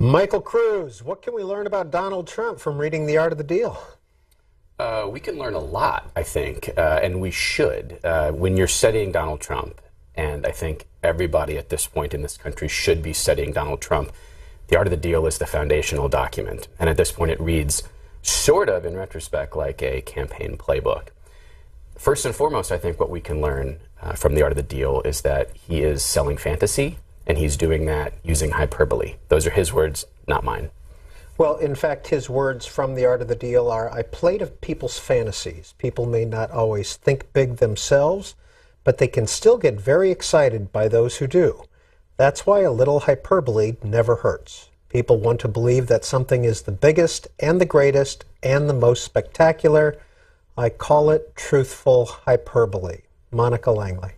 Michael Cruz, what can we learn about Donald Trump from reading The Art of the Deal? We can learn a lot, I think, and we should. When you're studying Donald Trump, and I think everybody at this point in this country should be studying Donald Trump, The Art of the Deal is the foundational document. And at this point it reads sort of, in retrospect, like a campaign playbook. First and foremost, I think what we can learn from The Art of the Deal is that he is selling fantasy, and he's doing that using hyperbole. Those are his words, not mine. Well, in fact, his words from The Art of the Deal are, I play to people's fantasies. People may not always think big themselves, but they can still get very excited by those who do. That's why a little hyperbole never hurts. People want to believe that something is the biggest and the greatest and the most spectacular. I call it truthful hyperbole. Monica Langley.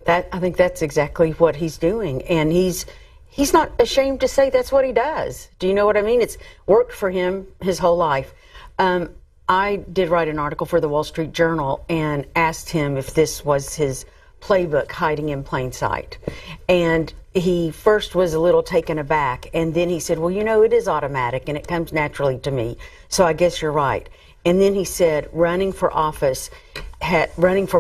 I think that's exactly what he's doing, and he's not ashamed to say that's what he does. Do you know what I mean? It's worked for him his whole life. I did write an article for the Wall Street Journal and asked him if this was his playbook hiding in plain sight. And he first was a little taken aback, and then he said, well, you know, it is automatic and it comes naturally to me, so I guess you're right. And then he said running for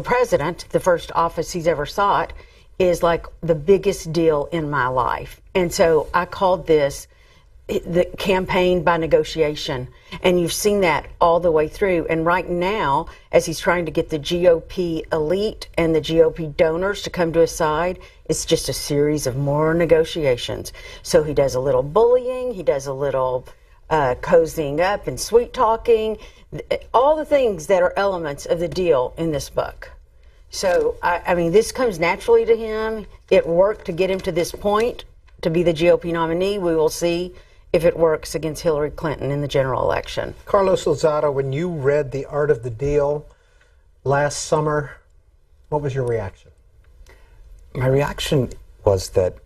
president, the first office he's ever sought, is like the biggest deal in my life. And so I called this the campaign by negotiation. And you've seen that all the way through. And right now, as he's trying to get the GOP elite and the GOP donors to come to his side, it's just a series of more negotiations. So he does a little bullying, he does a little cozying up and sweet talking, all the things that are elements of the deal in this book. So, I mean, this comes naturally to him. It worked to get him to this point, to be the GOP nominee. We will see if it works against Hillary Clinton in the general election. Carlos Lozado, when you read The Art of the Deal last summer, what was your reaction? My reaction was that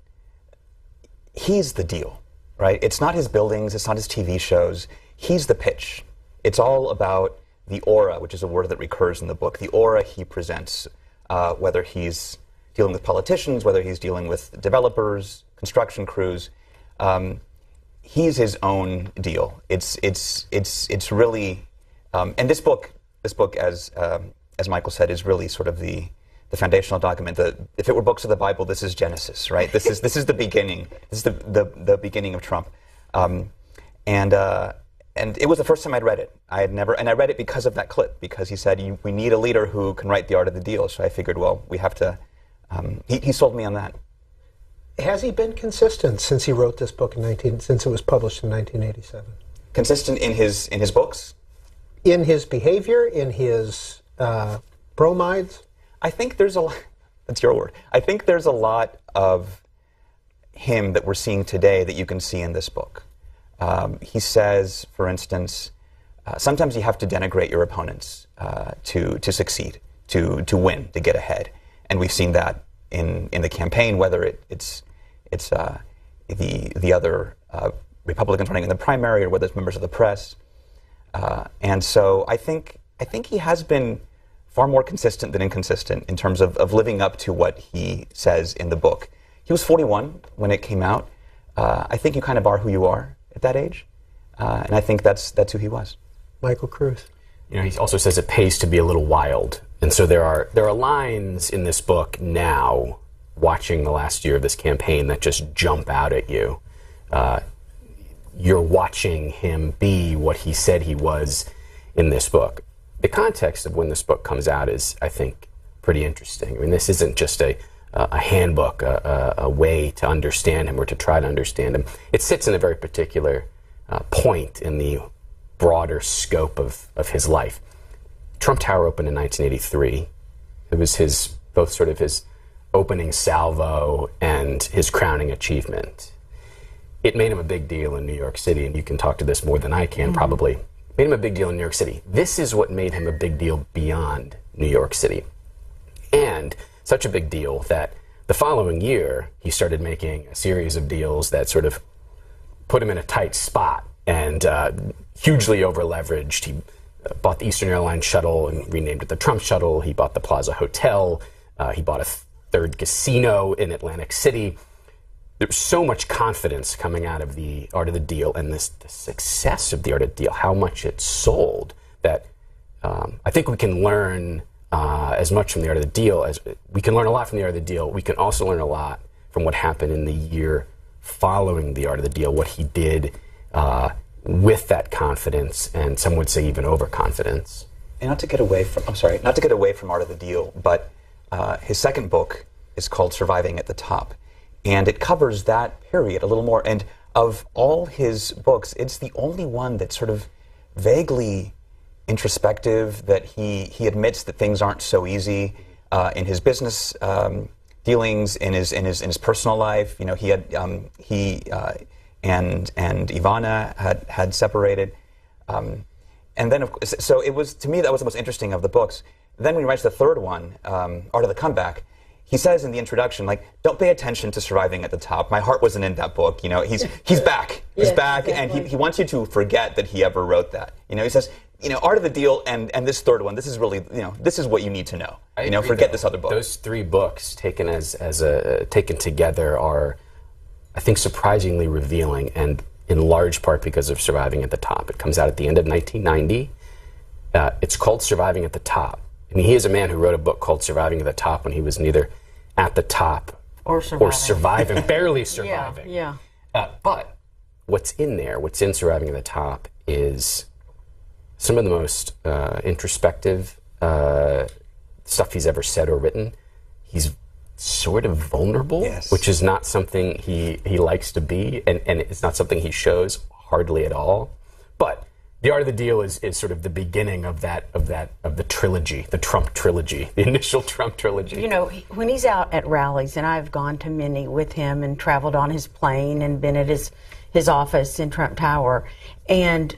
he's the deal, right? It's not his buildings, it's not his TV shows. He's the pitch. It's all about the aura, which is a word that recurs in the book, the aura he presents, whether he's dealing with politicians, whether he's dealing with developers, construction crews. He's his own deal. It's really, and this book, as Michael said, is really sort of the foundational document. If it were books of the Bible, this is Genesis, right? This is the beginning. This is the beginning of Trump, and it was the first time I'd read it. I read it because of that clip, because he said, we need a leader who can write The Art of the Deal. So I figured, well, we have to, he sold me on that. Has he been consistent since he wrote this book since it was published in 1987? Consistent in his books? In his behavior, in his bromides? I think there's a lot, that's your word. I think there's a lot of him that we're seeing today that you can see in this book. He says, for instance, sometimes you have to denigrate your opponents to succeed, to win, to get ahead. And we've seen that in the campaign, whether it's the other Republicans running in the primary or whether it's members of the press. And so I think he has been far more consistent than inconsistent in terms of living up to what he says in the book. He was 41 when it came out. I think you kind of are who you are at that age, and I think that's who he was. Michael Cruz. You know, he also says it pays to be a little wild, and so there are lines in this book now, watching the last year of this campaign, that just jump out at you. You're watching him be what he said he was in this book. The context of when this book comes out is, I think, pretty interesting. I mean, this isn't just a handbook, a way to understand him or to try to understand him. It sits in a very particular point in the broader scope of his life. Trump Tower opened in 1983. It was both sort of his opening salvo and his crowning achievement. It made him a big deal in New York City, and you can talk to this more than I can, probably. It made him a big deal in New York City. This is what made him a big deal beyond New York City. And such a big deal that the following year, he started making a series of deals that sort of put him in a tight spot and hugely over-leveraged. He bought the Eastern Airlines shuttle and renamed it the Trump Shuttle. He bought the Plaza Hotel. He bought a third casino in Atlantic City. there's so much confidence coming out of The Art of the Deal and the success of The Art of the Deal, how much it sold, that I think we can learn as much from The Art of the Deal as we can learn a lot from The Art of the Deal. We can also learn a lot from what happened in the year following The Art of the Deal, what he did with that confidence, and some would say even overconfidence. And not to get away from Art of the Deal, but his second book is called Surviving at the Top. And it covers that period a little more. And of all his books, it's the only one that's sort of vaguely introspective, that he admits that things aren't so easy in his business dealings, in his personal life. You know, he and Ivana had separated. And then, so it was, to me, that was the most interesting of the books. Then when he writes the third one, Art of the Comeback, he says in the introduction, like, don't pay attention to Surviving at the Top. My heart wasn't in that book. You know, he's back. He's back, exactly. And he wants you to forget that he ever wrote that. You know, he says, you know, Art of the Deal and this third one, this is really, you know, this is what you need to know. You know, forget this other book. Those three books taken taken together are, I think, surprisingly revealing, and in large part because of Surviving at the Top. It comes out at the end of 1990. It's called Surviving at the Top. I mean, he is a man who wrote a book called Surviving at the Top when he was neither at the top or surviving, barely surviving. Yeah. But what's in Surviving at the Top is some of the most introspective stuff he's ever said or written. He's sort of vulnerable, yes, which is not something he likes to be, and it's not something he shows hardly at all. But The Art of the Deal is sort of the beginning of the trilogy, the Trump trilogy, the initial Trump trilogy. You know, when he's out at rallies, and I've gone to many with him and traveled on his plane and been at his office in Trump Tower, and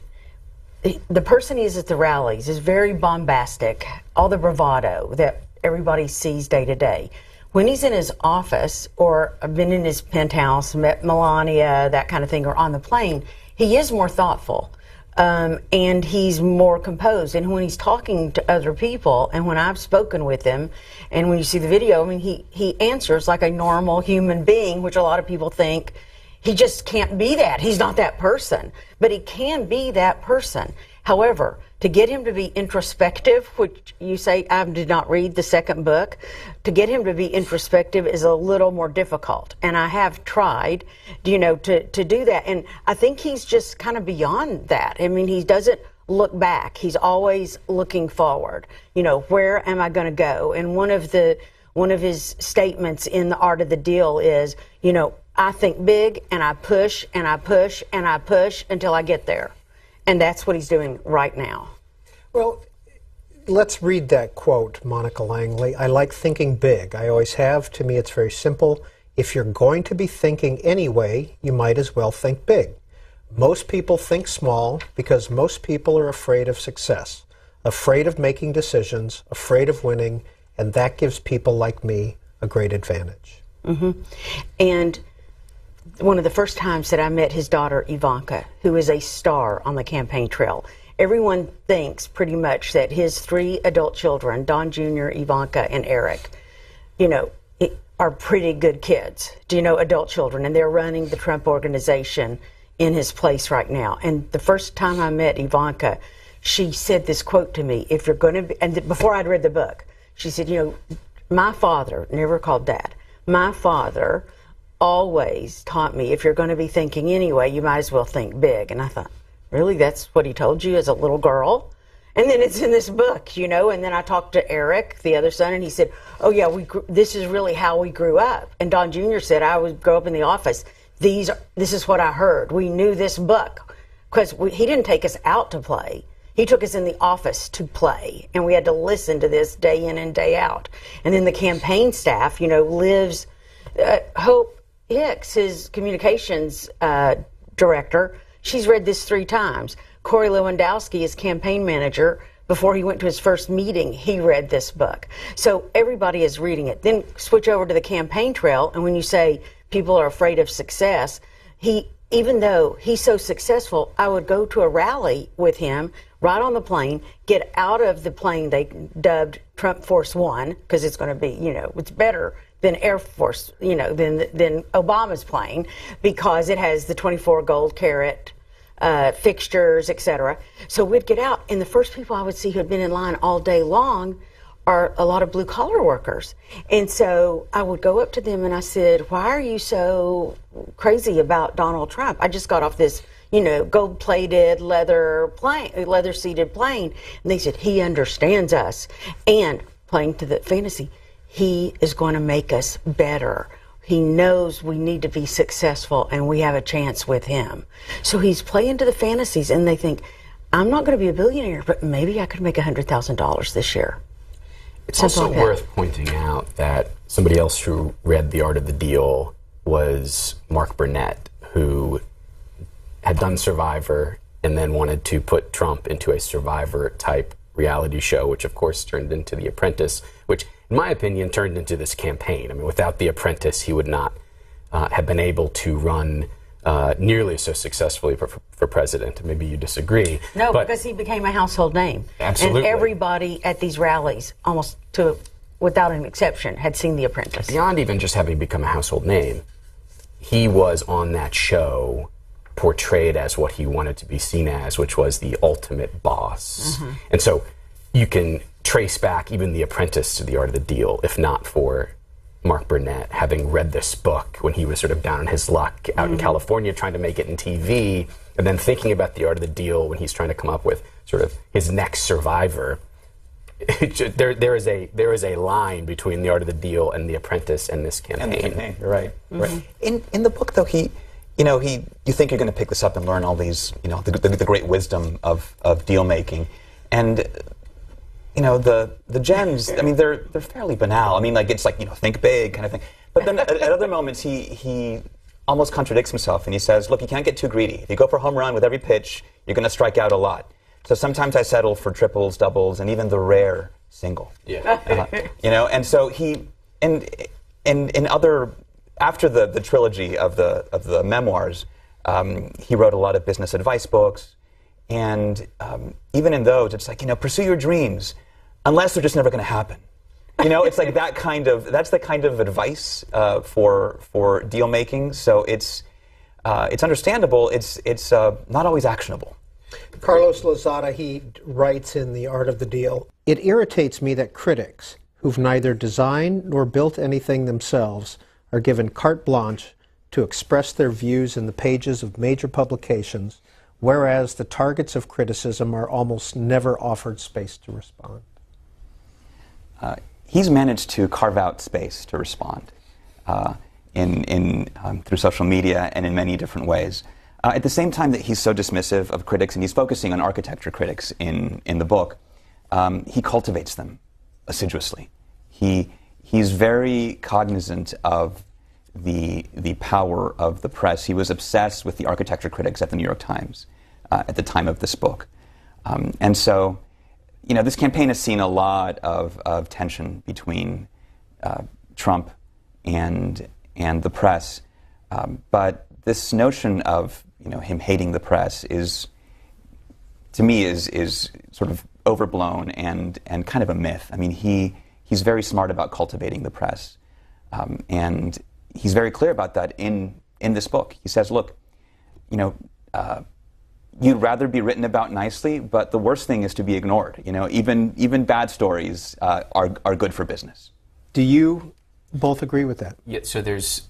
the person he is at the rallies is very bombastic, all the bravado that everybody sees day to day. When he's in his office, or I've been in his penthouse, met Melania, that kind of thing, or on the plane, he is more thoughtful. And he's more composed. And when he's talking to other people, and when I've spoken with him, and when you see the video, I mean, he answers like a normal human being, which a lot of people think he just can't be that. He's not that person. But he can be that person. However, to get him to be introspective, which you say I did not read the second book, to get him to be introspective is a little more difficult. And I have tried, you know, to do that. And I think he's just kind of beyond that. I mean, he doesn't look back. He's always looking forward. You know, where am I going to go? And one of his statements in The Art of the Deal is, you know, I think big, and I push and I push and I push until I get there. And that's what he's doing right now. Well, let's read that quote, Monica Langley. I like thinking big. I always have. To me, it's very simple. If you're going to be thinking anyway, you might as well think big. Most people think small because most people are afraid of success, afraid of making decisions, afraid of winning, and that gives people like me a great advantage. Mm-hmm. And one of the first times that I met his daughter, Ivanka, who is a star on the campaign trail, everyone thinks pretty much that his three adult children, Don Jr., Ivanka, and Eric, you know, are pretty good kids, you know, adult children, and they're running the Trump organization in his place right now. And the first time I met Ivanka, she said this quote to me, if you're going to be, and before I'd read the book, she said, you know, my father, never called Dad, my father always taught me, if you're going to be thinking anyway, you might as well think big. And I thought, really, that's what he told you as a little girl? And then it's in this book, you know. And then I talked to Eric, the other son, and he said, oh yeah, this is really how we grew up. And Don Jr. said, I would grow up in the office. This is what I heard. We knew this book because he didn't take us out to play. He took us in the office to play, and we had to listen to this day in and day out. And then the campaign staff, you know, lives Hope Hicks, his communications director, she's read this 3 times. Corey Lewandowski, his campaign manager, before he went to his first meeting, he read this book. So everybody is reading it. Then switch over to the campaign trail, and when you say people are afraid of success, even though he's so successful, I would go to a rally with him, ride on the plane, get out of the plane they dubbed Trump Force One, because it's going to be, you know, it's better than Air Force, than Obama's plane, because it has the 24 gold carat fixtures, etc. So we'd get out, and the first people I would see who had been in line all day long are a lot of blue collar workers. And so I would go up to them and I said, "Why are you so crazy about Donald Trump? I just got off this, gold plated leather seated plane." And they said, "He understands us." And playing to the fantasy, he is going to make us better. He knows we need to be successful and we have a chance with him. So he's playing to the fantasies, and they think, I'm not going to be a billionaire, but maybe I could make $100,000 this year. It's also worth pointing out that somebody else who read The Art of the Deal was Mark Burnett, who had done Survivor and then wanted to put Trump into a Survivor-type reality show, which of course turned into The Apprentice, which in my opinion turned into this campaign. I mean, without The Apprentice, he would not have been able to run nearly so successfully for president. Maybe you disagree. No, because he became a household name. Absolutely. And everybody at these rallies, almost without an exception, had seen The Apprentice. Beyond even just having become a household name, he was on that show portrayed as what he wanted to be seen as, which was the ultimate boss. Mm-hmm. And so you can trace back even The Apprentice to The Art of the Deal, if not for Mark Burnett having read this book when he was sort of down on his luck out in California trying to make it in TV, and then thinking about The Art of the Deal when he's trying to come up with sort of his next Survivor. There is a line between The Art of the Deal and The Apprentice and this campaign. And the campaign, you're right. Mm-hmm. Right. In the book, though, you think you're going to pick this up and learn all these, the great wisdom of deal making, and the gems. I mean, they're fairly banal. I mean, it's think big kind of thing. But then at other moments, he almost contradicts himself, and he says, "Look, you can't get too greedy. If you go for a home run with every pitch, you're going to strike out a lot. So sometimes I settle for triples, doubles, and even the rare single." Yeah. And so he in other. After the trilogy of the memoirs, he wrote a lot of business advice books, and even in those, it's pursue your dreams, unless they're just never going to happen. It's like that's the kind of advice for deal making. So it's understandable. It's not always actionable. Carlos Lozada, he writes in The Art of the Deal, "It irritates me that critics, who've neither designed nor built anything themselves, are given carte blanche to express their views in the pages of major publications, whereas the targets of criticism are almost never offered space to respond." He's managed to carve out space to respond through social media and in many different ways. At the same time that he's so dismissive of critics, and he's focusing on architecture critics in the book, he cultivates them assiduously. He's very cognizant of the power of the press. He was obsessed with the architecture critics at the New York Times at the time of this book. And so, this campaign has seen a lot of tension between Trump and the press. But this notion of him hating the press is sort of overblown and kind of a myth. I mean, he's very smart about cultivating the press, and he's very clear about that in this book. He says, "Look, you'd rather be written about nicely, but the worst thing is to be ignored. Even bad stories are good for business." Do you both agree with that? Yeah. So there's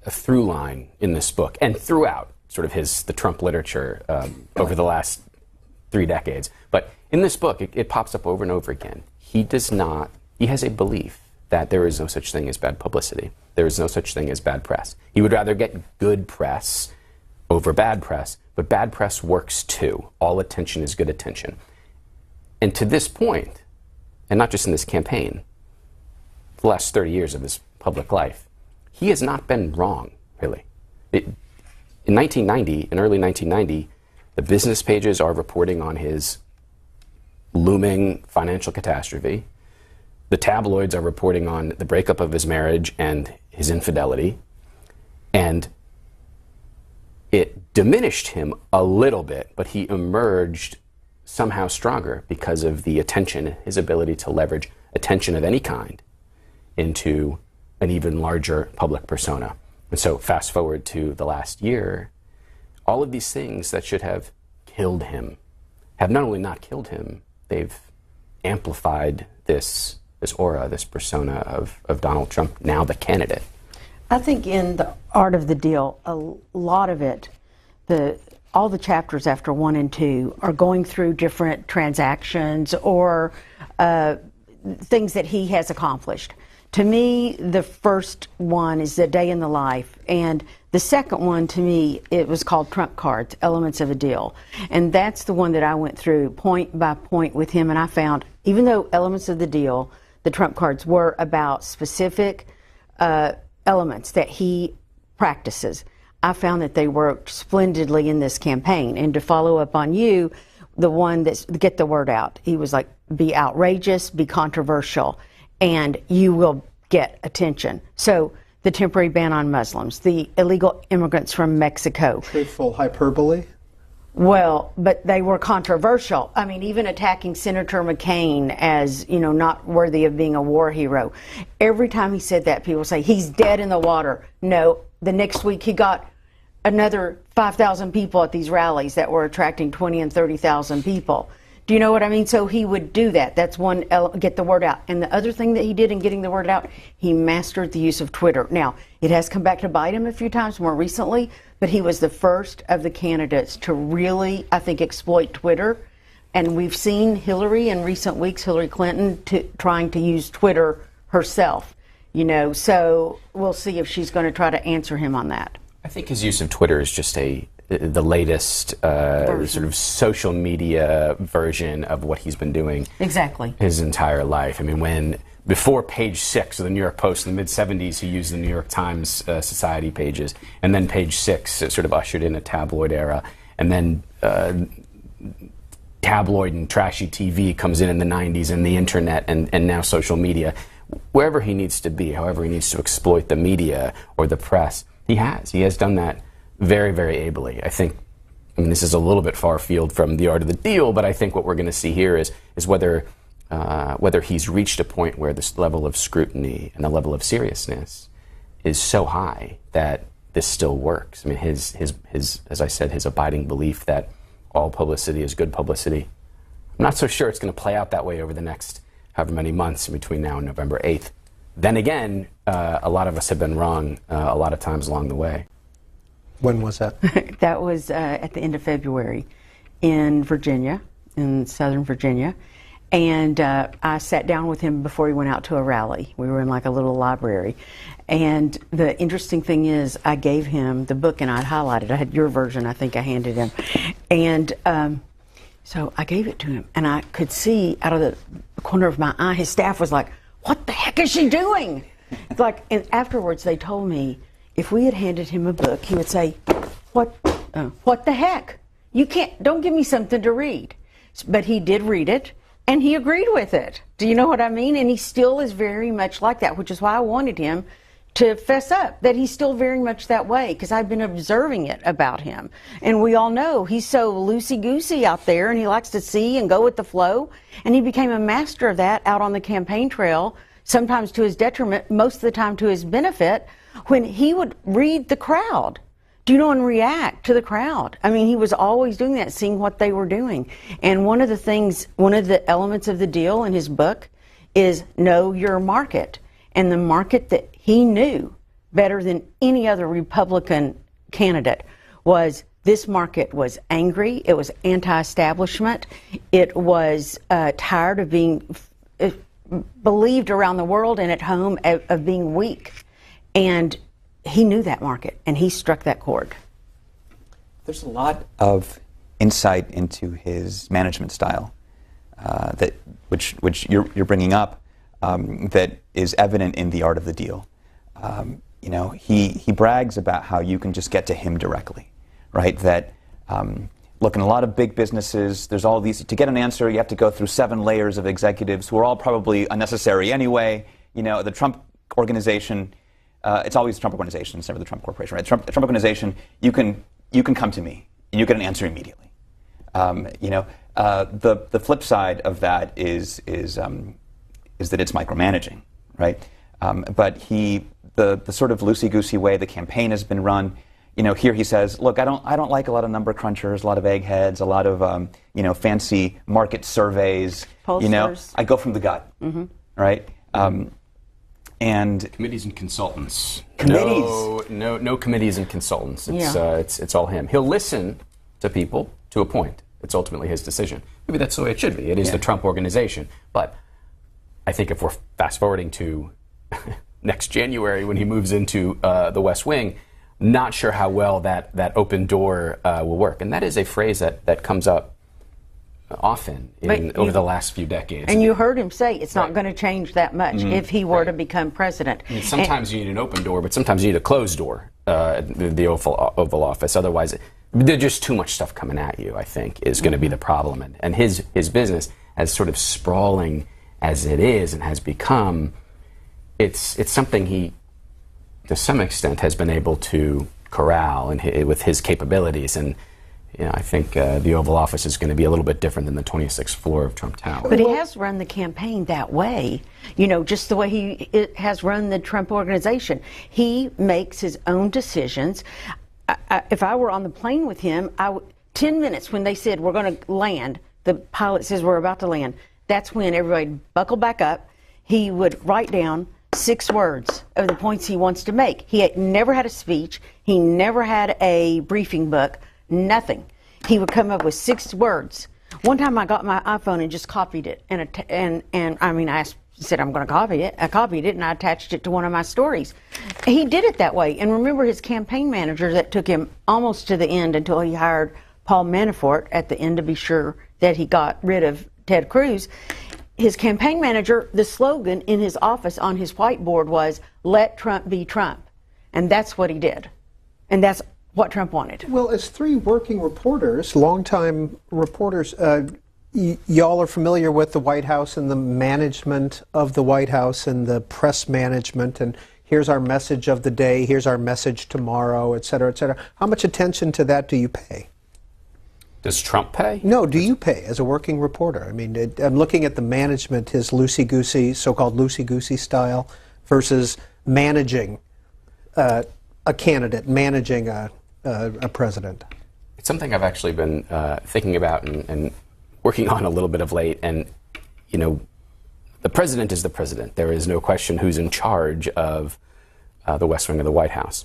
a through line in this book, and throughout sort of the Trump literature over the last 3 decades. But in this book, it pops up over and over again. He has a belief that there is no such thing as bad publicity. There is no such thing as bad press. He would rather get good press over bad press, but bad press works too. All attention is good attention. And to this point, and not just in this campaign, the last 30 years of his public life, he has not been wrong, really. In early 1990, the business pages are reporting on his looming financial catastrophe. The tabloids are reporting on the breakup of his marriage and his infidelity. And it diminished him a little bit, but he emerged somehow stronger because of the attention, his ability to leverage attention of any kind into an even larger public persona. And so fast forward to the last year, all of these things that should have killed him have not only not killed him, they've amplified this aura, this persona of Donald Trump, now the candidate. I think in The Art of the Deal, a lot of it, all the chapters after 1 and 2 are going through different transactions or things that he has accomplished. To me, the first one is The Day in the Life, and the second one, to me, it was called Trump Cards, Elements of a Deal. And that's the one that I went through point by point with him, and I found, even though Elements of the Deal, the Trump cards, were about specific elements that he practices, I found that they worked splendidly in this campaign. And to follow up on you, the one that's get the word out, he was like, be outrageous, be controversial, and you will get attention. So the temporary ban on Muslims, the illegal immigrants from Mexico. Truthful hyperbole? Well, but they were controversial. I mean, even attacking Senator McCain as, not worthy of being a war hero. Every time he said that, people say, he's dead in the water. No, the next week he got another 5,000 people at these rallies that were attracting 20 and 30,000 people. Do you know what I mean? So he would do that. That's one, get the word out. And the other thing that he did in getting the word out, he mastered the use of Twitter. Now, it has come back to bite him a few times more recently, but he was the first of the candidates to really, I think, exploit Twitter. And we've seen Hillary in recent weeks, Hillary Clinton, trying to use Twitter herself. So we'll see if she's going to try to answer him on that. I think his use of Twitter is just the latest sort of social media version of what he's been doing exactly his entire life. I mean, before page 6 of the New York Post in the mid-'70s, he used the New York Times society pages, and then page 6 sort of ushered in a tabloid era, and then tabloid and trashy TV comes in the 90s, and the internet, and now social media. Wherever he needs to be, however he needs to exploit the media or the press, he has done that very, very ably. I mean, this is a little bit far field from The Art of the Deal, but I think what we're going to see here is whether he's reached a point where this level of scrutiny and the level of seriousness is so high that this still works. I mean, his as I said, his abiding belief that all publicity is good publicity. I'm not so sure it's going to play out that way over the next however many months between now and November 8th. Then again, a lot of us have been wrong a lot of times along the way. When was that? That was at the end of February in Virginia, in Southern Virginia. And I sat down with him before he went out to a rally. We were in like a little library. And the interesting thing is I gave him the book and I'd highlighted. I had your version, I think I handed him. And so I gave it to him. And I could see out of the corner of my eye, his staff was like, what the heck is she doing? It's like, and afterwards they told me if we had handed him a book, he would say, what the heck? Don't give me something to read. But he did read it, and he agreed with it. Do you know what I mean? And he still is very much like that, which is why I wanted him to fess up that he's still very much that way, because I've been observing it about him. And we all know he's so loosey-goosey out there, and he likes to see and go with the flow. And he became a master of that out on the campaign trail, sometimes to his detriment, most of the time to his benefit, when he would read the crowd. Do you know, and react to the crowd. I mean, he was always doing that, seeing what they were doing. And one of the elements of the deal in his book is know your market. And the market that he knew better than any other Republican candidate was this market was angry, it was anti-establishment, it was tired of being believed around the world and at home of being weak. And he knew that market, and he struck that chord. There's a lot of insight into his management style which you're bringing up that is evident in The Art of the Deal. He brags about how you can just get to him directly, right? That look, in a lot of big businesses, there's all these, to get an answer, you have to go through 7 layers of executives who are all probably unnecessary anyway. The Trump organization, it's always the Trump organization, it's never the Trump Corporation, right? The Trump organization, you can come to me and you get an answer immediately. The flip side of that is that it's micromanaging, right? But he the sort of loosey-goosey way the campaign has been run. Here he says, look, I don't like a lot of number crunchers, a lot of eggheads, a lot of fancy market surveys. Pollsters. I go from the gut, right? And committees and consultants. Committees. No committees and consultants. It's all him. He'll listen to people to a point. It's ultimately his decision. Maybe that's the way it should be. It is the Trump organization. But I think if we're fast forwarding to next January when he moves into the West Wing, not sure how well that open door will work. And that is a phrase that comes up often over the last few decades. And you heard him say it's not going to change that much if he were to become president. I mean, sometimes you need an open door, but sometimes you need a closed door at the Oval Office. Otherwise, there's just too much stuff coming at you, I think, is going to be the problem. And his business, as sort of sprawling as it is and has become, it's something he, to some extent, has been able to corral with his capabilities. And I think the Oval Office is going to be a little bit different than the 26th floor of Trump Tower. But he has run the campaign that way, just the way he has run the Trump organization. He makes his own decisions. If I were on the plane with him, 10 minutes when they said we're going to land, the pilot says we're about to land, that's when everybody buckled back up. He would write down 6 words of the points he wants to make. He had never had a speech. He never had a briefing book. Nothing. He would come up with 6 words. One time I got my iPhone and just copied it. I said I'm going to copy it. I copied it and I attached it to one of my stories. He did it that way. And remember his campaign manager that took him almost to the end until he hired Paul Manafort at the end to be sure that he got rid of Ted Cruz. His campaign manager, the slogan in his office on his whiteboard was, "Let Trump be Trump." And that's what he did. And that's what Trump wanted. Well, as 3 working reporters, longtime reporters, y'all are familiar with the White House and the management of the White House and the press management, and here's our message of the day, here's our message tomorrow, et cetera, et cetera. How much attention to that do you pay? Does Trump pay? No, do you pay as a working reporter? I mean, I'm looking at the management, his loosey-goosey, so-called loosey-goosey style, versus managing a candidate, managing a president. It's something I've actually been thinking about and working on a little bit of late. And, the president is the president. There is no question who's in charge of the West Wing of the White House.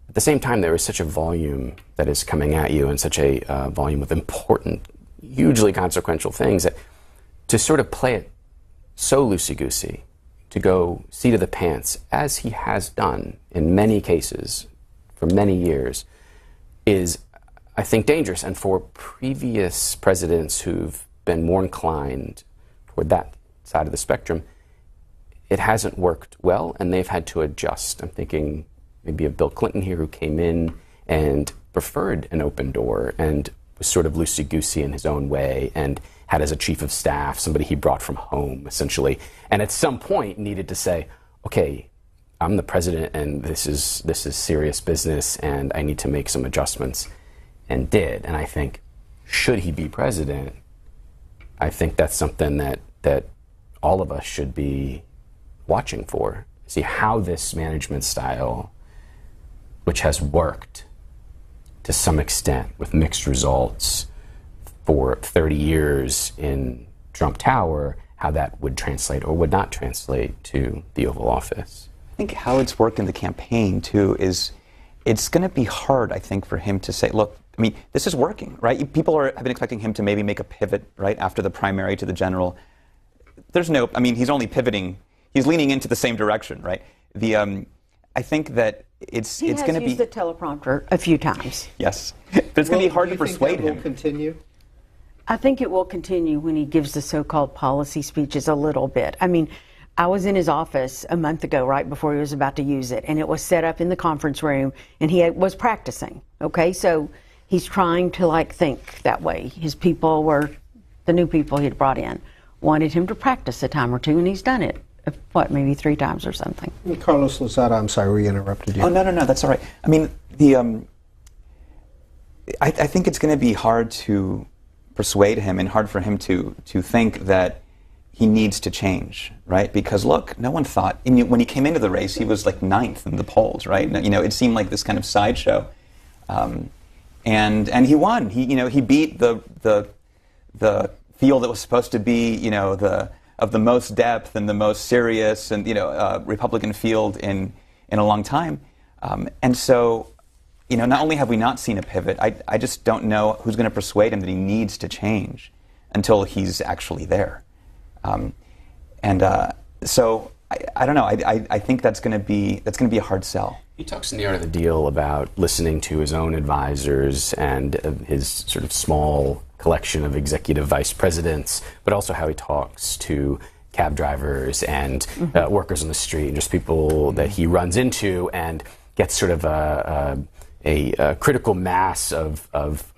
At the same time, there is such a volume that is coming at you and such a volume of important, hugely consequential things that to sort of play it so loosey-goosey, to go seat of the pants, as he has done in many cases for many years, is, I think, dangerous. And for previous presidents who've been more inclined toward that side of the spectrum, it hasn't worked well, and they've had to adjust. I'm thinking maybe of Bill Clinton here, who came in and preferred an open door and was sort of loosey-goosey in his own way and had as a chief of staff somebody he brought from home, essentially. And at some point needed to say, okay, I'm the president and this is serious business and I need to make some adjustments, and did. And I think, should he be president, I think that's something that all of us should be watching for. See how this management style, which has worked to some extent with mixed results for 30 years in Trump Tower, how that would translate or would not translate to the Oval Office. I think how it's worked in the campaign, too, is it's going to be hard, I think, for him to say, look, I mean, this is working, right? People have been expecting him to maybe make a pivot, right, after the primary to the general. He's only pivoting. He's leaning into the same direction, right? I think that it's going to be... He has used the teleprompter a few times. Yes. But it's going to be hard to persuade him. Will continue? I think it will continue when he gives the so-called policy speeches a little bit. I mean, I was in his office a month ago, right before he was about to use it, and it was set up in the conference room, and he was practicing, okay? So he's trying to, think that way. His people the new people he had brought in, wanted him to practice a time or two, and he's done it. Maybe 3 times or something. Carlos Lozada, I'm sorry, we interrupted you. Oh, no, that's all right. I mean, I think it's going to be hard to persuade him and hard for him to think that, he needs to change, right? Because look, no one thought, when he came into the race, he was like 9th in the polls, right? It seemed like this kind of sideshow. And he won. He beat the field that was supposed to be, of the most depth and the most serious and, Republican field in a long time. And so, not only have we not seen a pivot, I just don't know who's going to persuade him that he needs to change until he's actually there. So I don't know. I think that's going to be a hard sell. He talks in The Art of the Deal about listening to his own advisors and his sort of small collection of executive vice presidents, but also how he talks to cab drivers and workers on the street and just people that he runs into, and gets sort of a critical mass of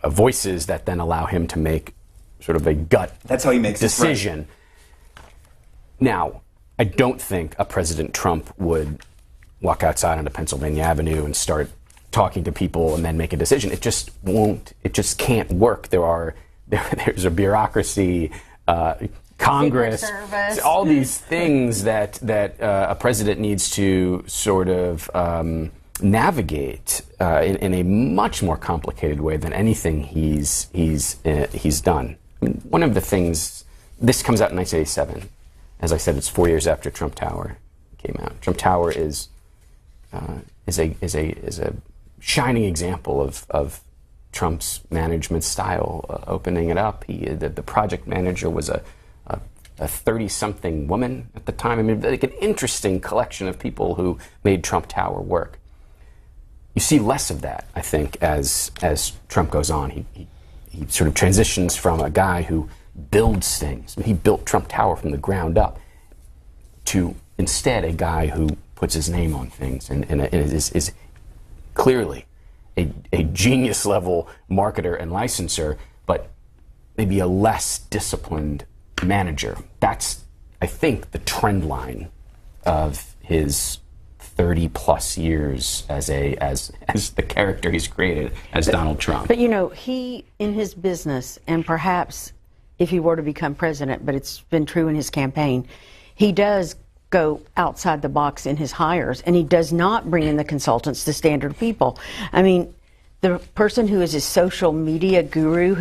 voices that then allow him to make sort of a gut That's how he makes decision. Right. Now, I don't think a President Trump would walk outside onto Pennsylvania Avenue and start talking to people and then make a decision. It just won't. It just can't work. There's a bureaucracy, Congress, all these things that a president needs to sort of navigate in a much more complicated way than anything he's done. I mean, one of the things, this comes out in 1987. As I said, it's 4 years after Trump Tower came out. Trump Tower is a shining example of Trump's management style. Opening it up, the project manager was a 30-something woman at the time. I mean, like an interesting collection of people who made Trump Tower work. You see less of that, I think, as Trump goes on. He sort of transitions from a guy who builds things. He built Trump Tower from the ground up, to instead a guy who puts his name on things and is clearly a genius level marketer and licenser, but maybe a less disciplined manager. That's, I think, the trend line of his 30 plus years as the character he's created as Donald Trump. But he, in his business, and perhaps if he were to become president, but it's been true in his campaign, he does go outside the box in his hires, and he does not bring in the consultants, the standard people. I mean, the person who is his social media guru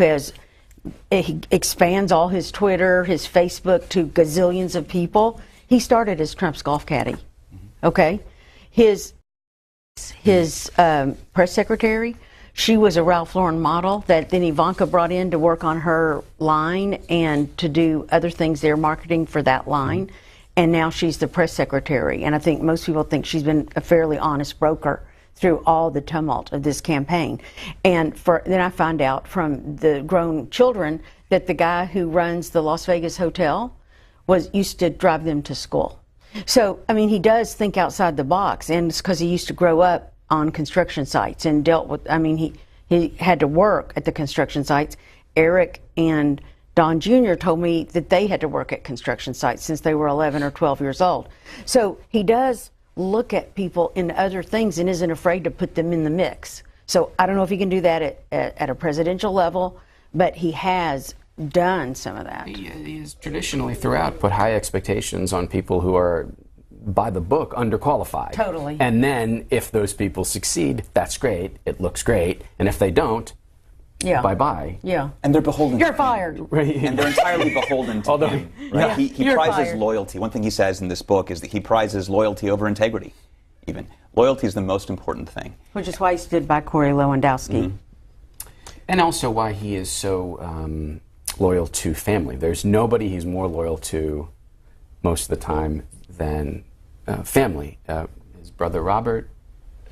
he expands all his Twitter, his Facebook to gazillions of people. He started as Trump's golf caddy. Okay? His press secretary, she was a Ralph Lauren model that then Ivanka brought in to work on her line and to do other things there, marketing for that line. And now she's the press secretary. And I think most people think she's been a fairly honest broker through all the tumult of this campaign. And then I find out from the grown children that the guy who runs the Las Vegas hotel used to drive them to school. So, I mean, he does think outside the box, and it's because he used to grow up on construction sites and dealt with, I mean, he had to work at the construction sites. Eric and Don Jr. told me that they had to work at construction sites since they were 11 or 12 years old. So he does look at people in other things and isn't afraid to put them in the mix. So I don't know if he can do that at a presidential level, but he has done some of that. He has traditionally throughout put high expectations on people who are, by the book, underqualified. Totally. And then if those people succeed, that's great. It looks great. And if they don't, bye-bye. Yeah. And they're beholden You're to fired. him. Right. And they're entirely beholden to him. Right? Yeah. He You're prizes fired. loyalty. One thing he says in this book is that he prizes loyalty over integrity, even. Loyalty is the most important thing. Which is why he stood by Corey Lewandowski. And also why he is so loyal to family. There's nobody he's more loyal to most of the time than family. His brother Robert,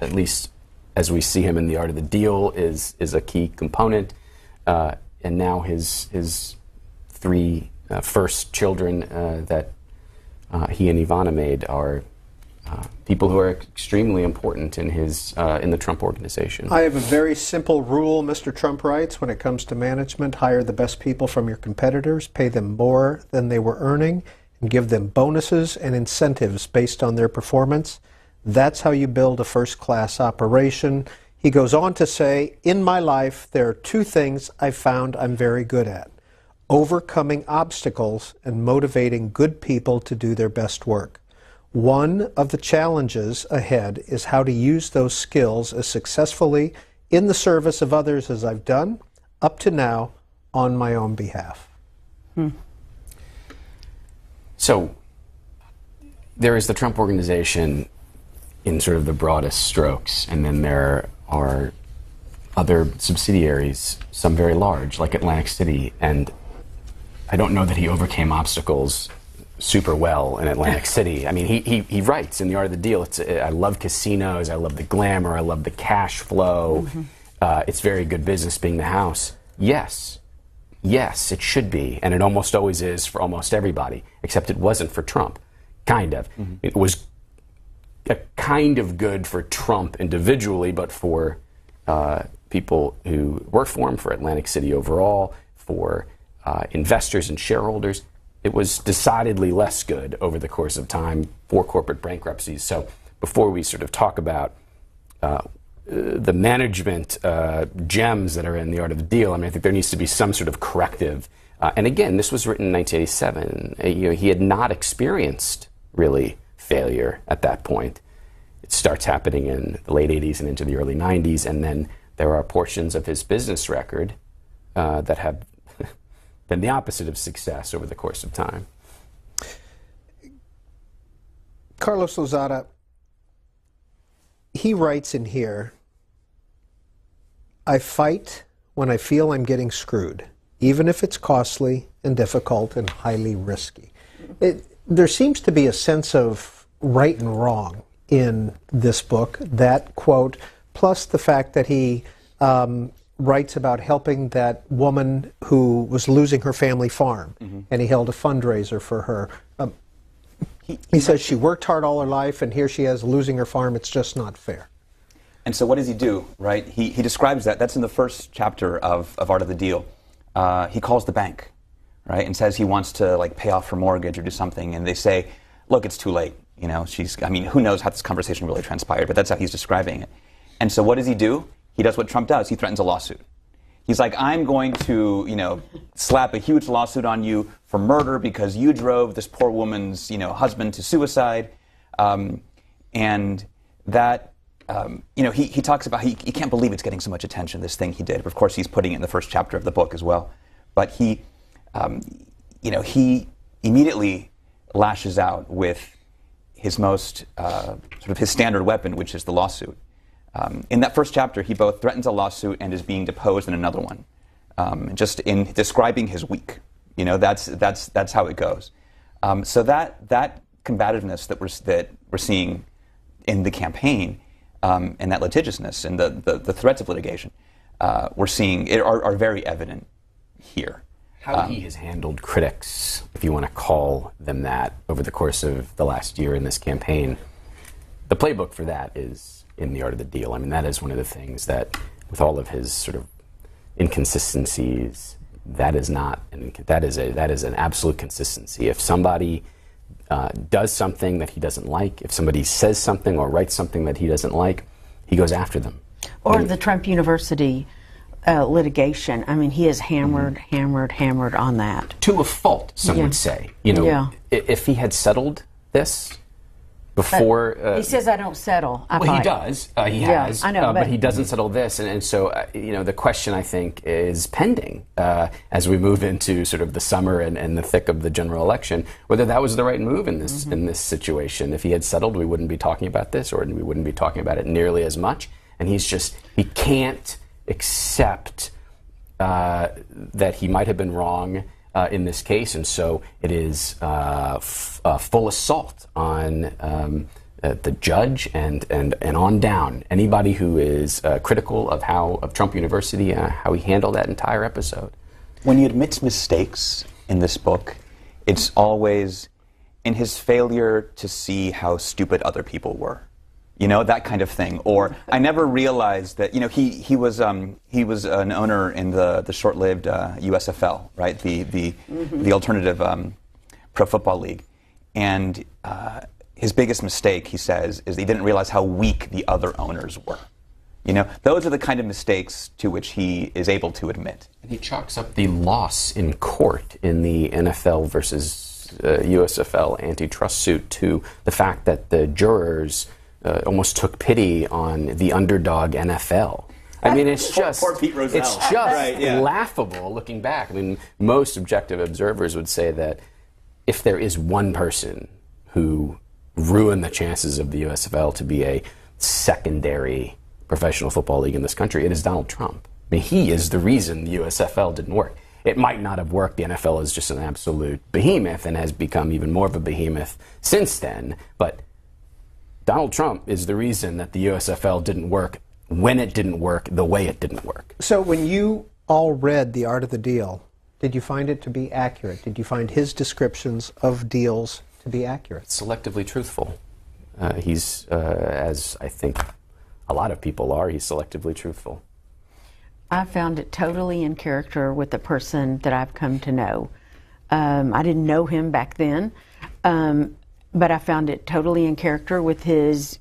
at least as we see him in The Art of the Deal, is a key component. And now his three first children that he and Ivana made are people who are extremely important in the Trump organization. I have a very simple rule, Mr. Trump writes, when it comes to management. Hire the best people from your competitors, pay them more than they were earning, and give them bonuses and incentives based on their performance. That's how you build a first-class operation. He goes on to say, in my life, there are two things I've found I'm very good at. overcoming obstacles and motivating good people to do their best work. One of the challenges ahead is how to use those skills as successfully in the service of others as I've done up to now on my own behalf. So there is the Trump Organization in sort of the broadest strokes, and then there are other subsidiaries, some very large, like Atlantic City, and I don't know that he overcame obstacles super well in Atlantic City. I mean, he writes in The Art of the Deal, I love casinos, I love the glamour, I love the cash flow, it's very good business being the house. Yes, it should be, and it almost always is for almost everybody, except it wasn't for Trump, kind of. It was kind of good for Trump individually, but for people who work for him, for Atlantic City overall, for investors and shareholders, it was decidedly less good over the course of time for corporate bankruptcies. So before we sort of talk about the management gems that are in The Art of the Deal, I mean, I think there needs to be some sort of corrective. And again, this was written in 1987. He had not experienced really failure at that point. It starts happening in the late 80s and into the early 90s, and then there are portions of his business record that have been the opposite of success over the course of time. Carlos Lozada, he writes in here, I fight when I feel I'm getting screwed, even if it's costly and difficult and highly risky. There seems to be a sense of right and wrong in this book, that quote, plus the fact that he writes about helping that woman who was losing her family farm, and he held a fundraiser for her. He says she worked hard all her life, and here she is losing her farm. It's just not fair. And so what does he do, right? He describes that. That's in the first chapter of Art of the Deal. He calls the bank, right, and says he wants to like pay off her mortgage or do something, and they say, look, it's too late. You know, who knows how this conversation really transpired, but that's how he's describing it. And so what does he do? He does what Trump does. He threatens a lawsuit. He's like, I'm going to, slap a huge lawsuit on you for murder because you drove this poor woman's, husband to suicide. And that, he talks about, he can't believe it's getting so much attention, this thing he did. Of course, he's putting it in the first chapter of the book as well. But he immediately lashes out with his most, his standard weapon, which is the lawsuit. In that first chapter, he both threatens a lawsuit and is being deposed in another one. Just in describing his week, that's how it goes. So that combativeness that we're seeing in the campaign, and that litigiousness and the threats of litigation, we're seeing are very evident here. How he has handled critics, if you want to call them that, over the course of the last year in this campaign. The playbook for that is in The Art of the Deal. I mean, that is one of the things that, with all of his sort of inconsistencies, that is an absolute consistency. If somebody does something that he doesn't like, if somebody says something or writes something that he doesn't like, he goes after them. Or the Trump University litigation. I mean, he has hammered on that. To a fault, some would say. If he had settled this before... he says, I don't settle. I well, fight. He does. He has. I know, but he doesn't settle this. And so, the question, I think, is pending as we move into sort of the summer and the thick of the general election, whether that was the right move in this situation. If he had settled, we wouldn't be talking about this, or we wouldn't be talking about it nearly as much. And he can't accept that he might have been wrong in this case, and so it is full assault on the judge and on down. Anybody who is critical of Trump University, how he handled that entire episode. When he admits mistakes in this book, it's always in his failure to see how stupid other people were. That kind of thing. Or I never realized that, he was an owner in the short-lived USFL, right? The alternative pro football league. And his biggest mistake, he says, is he didn't realize how weak the other owners were. Those are the kind of mistakes to which he is able to admit. And he chalks up the loss in court in the NFL versus USFL antitrust suit to the fact that the jurors almost took pity on the underdog NFL. I mean, it's just laughable looking back. I mean, most objective observers would say that if there is one person who ruined the chances of the USFL to be a secondary professional football league in this country, it is Donald Trump. I mean, he is the reason the USFL didn't work. It might not have worked. The NFL is just an absolute behemoth and has become even more of a behemoth since then. But Donald Trump is the reason that the USFL didn't work when it didn't work the way it didn't work. So when you all read The Art of the Deal, did you find it to be accurate? Did you find his descriptions of deals to be accurate? Selectively truthful. He's, as I think a lot of people are, he's selectively truthful. I found it totally in character with the person that I've come to know. I didn't know him back then, but I found it totally in character with his,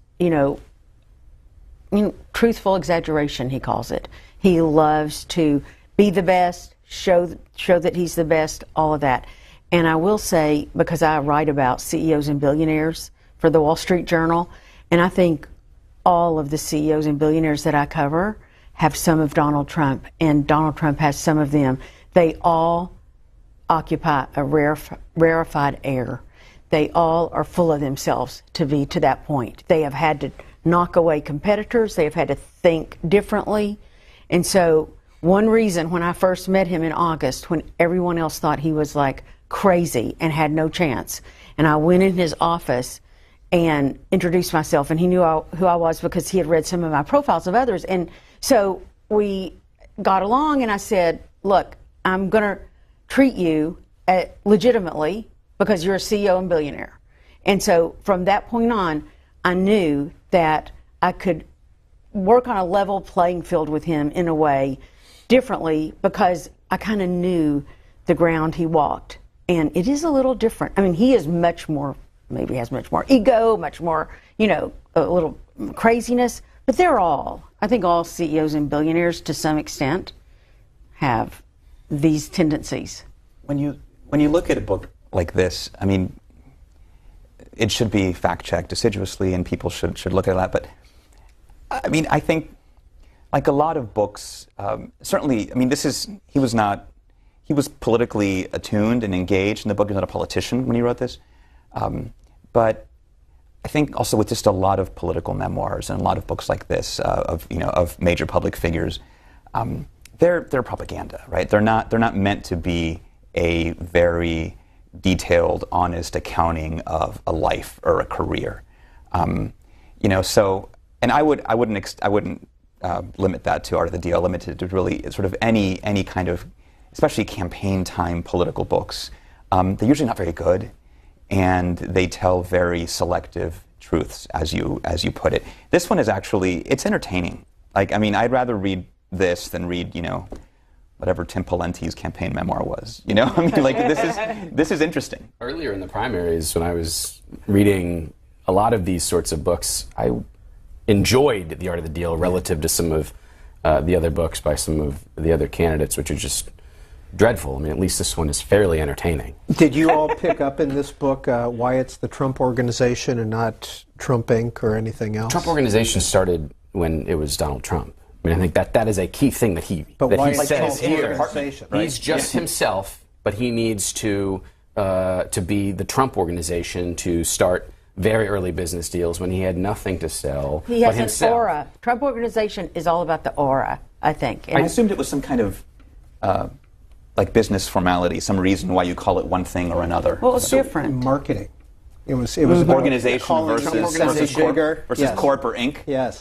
truthful exaggeration, he calls it. He loves to be the best, show that he's the best, all of that. And I will say, because I write about CEOs and billionaires for the Wall Street Journal, and I think all of the CEOs and billionaires that I cover have some of Donald Trump, and Donald Trump has some of them. They all occupy a rarefied air. They all are full of themselves to be to that point. They have had to knock away competitors. They have had to think differently. And so one reason when I first met him in August, when everyone else thought he was like crazy and had no chance, and I went in his office and introduced myself, and he knew who I was because he had read some of my profiles of others. And so we got along, and I said, look, I'm going to treat you legitimately because you're a CEO and billionaire. And so from that point on, I knew that I could work on a level playing field with him in a way differently because I kind of knew the ground he walked. And it is a little different. I mean, he is much more, maybe has much more ego, much more, a little craziness. But I think all CEOs and billionaires to some extent have these tendencies. When you look at a book like this, I mean, it should be fact-checked assiduously, and people should look at that. But I mean, I think, like a lot of books, certainly, I mean, he was politically attuned and engaged in the book. He was not a politician when he wrote this. But I think also with just a lot of political memoirs and a lot of books like this of major public figures, they're propaganda, right? They're not meant to be a very detailed, honest accounting of a life or a career. So, and I wouldn't limit that to Art of the Deal. Limit it to really sort of any kind of, especially campaign time political books. They're usually not very good, and they tell very selective truths, as you put it. This one is actually, it's entertaining. Like, I mean, I'd rather read this than read, whatever Tim Pawlenty's campaign memoir was. I mean, like, this is interesting. Earlier in the primaries, when I was reading a lot of these sorts of books, I enjoyed The Art of the Deal relative to some of the other books by some of the other candidates, which are just dreadful. I mean, at least this one is fairly entertaining. Did you all pick up in this book why it's the Trump Organization and not Trump Inc. or anything else? Trump Organization started when it was Donald Trump. I mean, I think that is a key thing that he says here. Right? He's just himself, but he needs to be the Trump Organization to start very early business deals when he had nothing to sell. He has an aura. Trump Organization is all about the aura, I think. I assumed it was some kind of like business formality, some reason why you call it one thing or another. Well, it's different. Marketing. It was organization versus corp or Inc. Yes.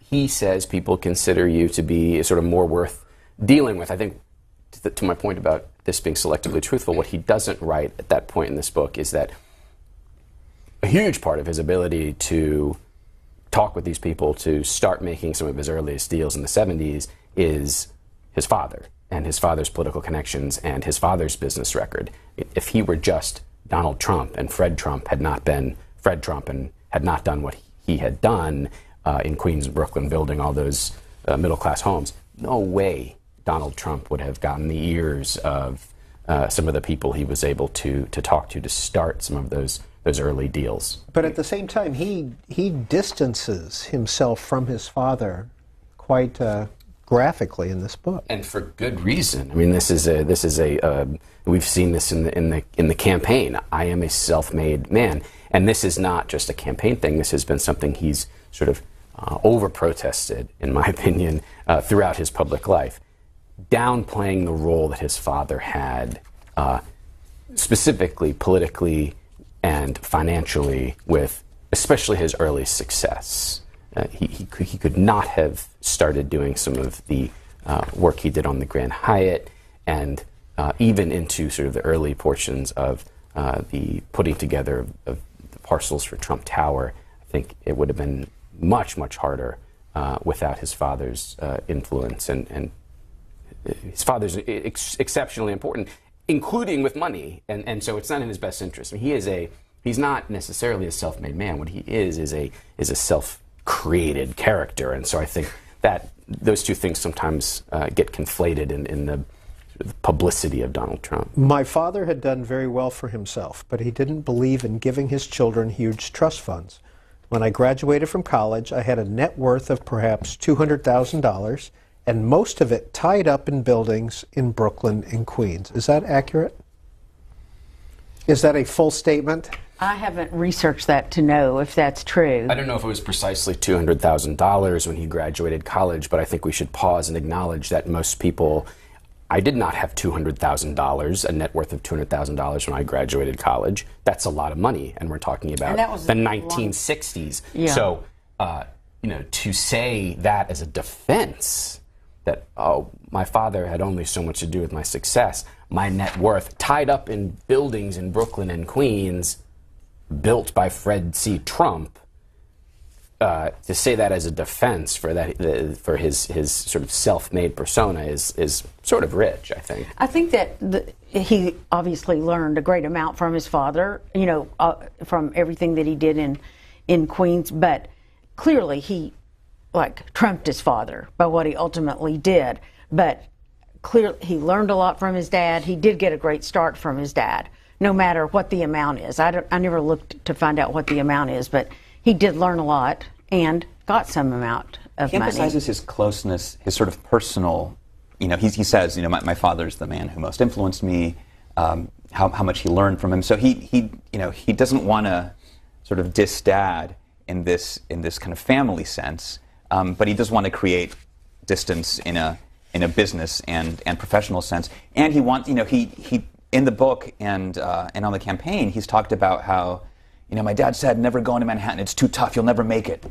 He says people consider you to be sort of more worth dealing with. I think to my point about this being selectively truthful, what he doesn't write at that point in this book is that a huge part of his ability to talk with these people, to start making some of his earliest deals in the 70s, is his father and his father's political connections and his father's business record. If he were just Donald Trump and Fred Trump had not been Fred Trump and had not done what he had done, in Queens and Brooklyn, building all those middle-class homes. No way Donald Trump would have gotten the ears of some of the people he was able to talk to start some of those early deals. But at the same time, he distances himself from his father quite graphically in this book, and for good reason. I mean, this is a we've seen this in the campaign. I am a self-made man, and this is not just a campaign thing. This has been something he's sort of over-protested, in my opinion, throughout his public life, downplaying the role that his father had, specifically politically and financially, with especially his early success. He could not have started doing some of the work he did on the Grand Hyatt, and even into sort of the early portions of the putting together of the parcels for Trump Tower. I think it would have been much, much harder without his father's influence, and his father's exceptionally important, including with money, and so it's not in his best interest. I mean, he's not necessarily a self-made man. What he is a self-created character, and so I think that those two things sometimes get conflated in the publicity of Donald Trump. My father had done very well for himself, but he didn't believe in giving his children huge trust funds. When I graduated from college, I had a net worth of perhaps $200,000, and most of it tied up in buildings in Brooklyn and Queens. Is that accurate? Is that a full statement? I haven't researched that to know if that's true. I don't know if it was precisely $200,000 when he graduated college, but I think we should pause and acknowledge that most people... I did not have $200,000, a net worth of $200,000 when I graduated college. That's a lot of money, and we're talking about the 1960s. Yeah. So, to say that as a defense, that, oh, my father had only so much to do with my success, my net worth tied up in buildings in Brooklyn and Queens, built by Fred C. Trump, to say that as a defense for that for his sort of self-made persona is sort of rich, I think. I think that he obviously learned a great amount from his father, from everything that he did in Queens, but clearly he trumped his father by what he ultimately did. But clearly he learned a lot from his dad. He did get a great start from his dad, no matter what the amount is. I never looked to find out what the amount is, but he did learn a lot and got some amount of money. He emphasizes his closeness, his sort of personal, he says, my father's the man who most influenced me, how much he learned from him. So he doesn't want to sort of diss dad in this kind of family sense, but he does want to create distance in a business and professional sense. And he wants, he in the book and on the campaign, he's talked about how, my dad said, never go into Manhattan. It's too tough. You'll never make it.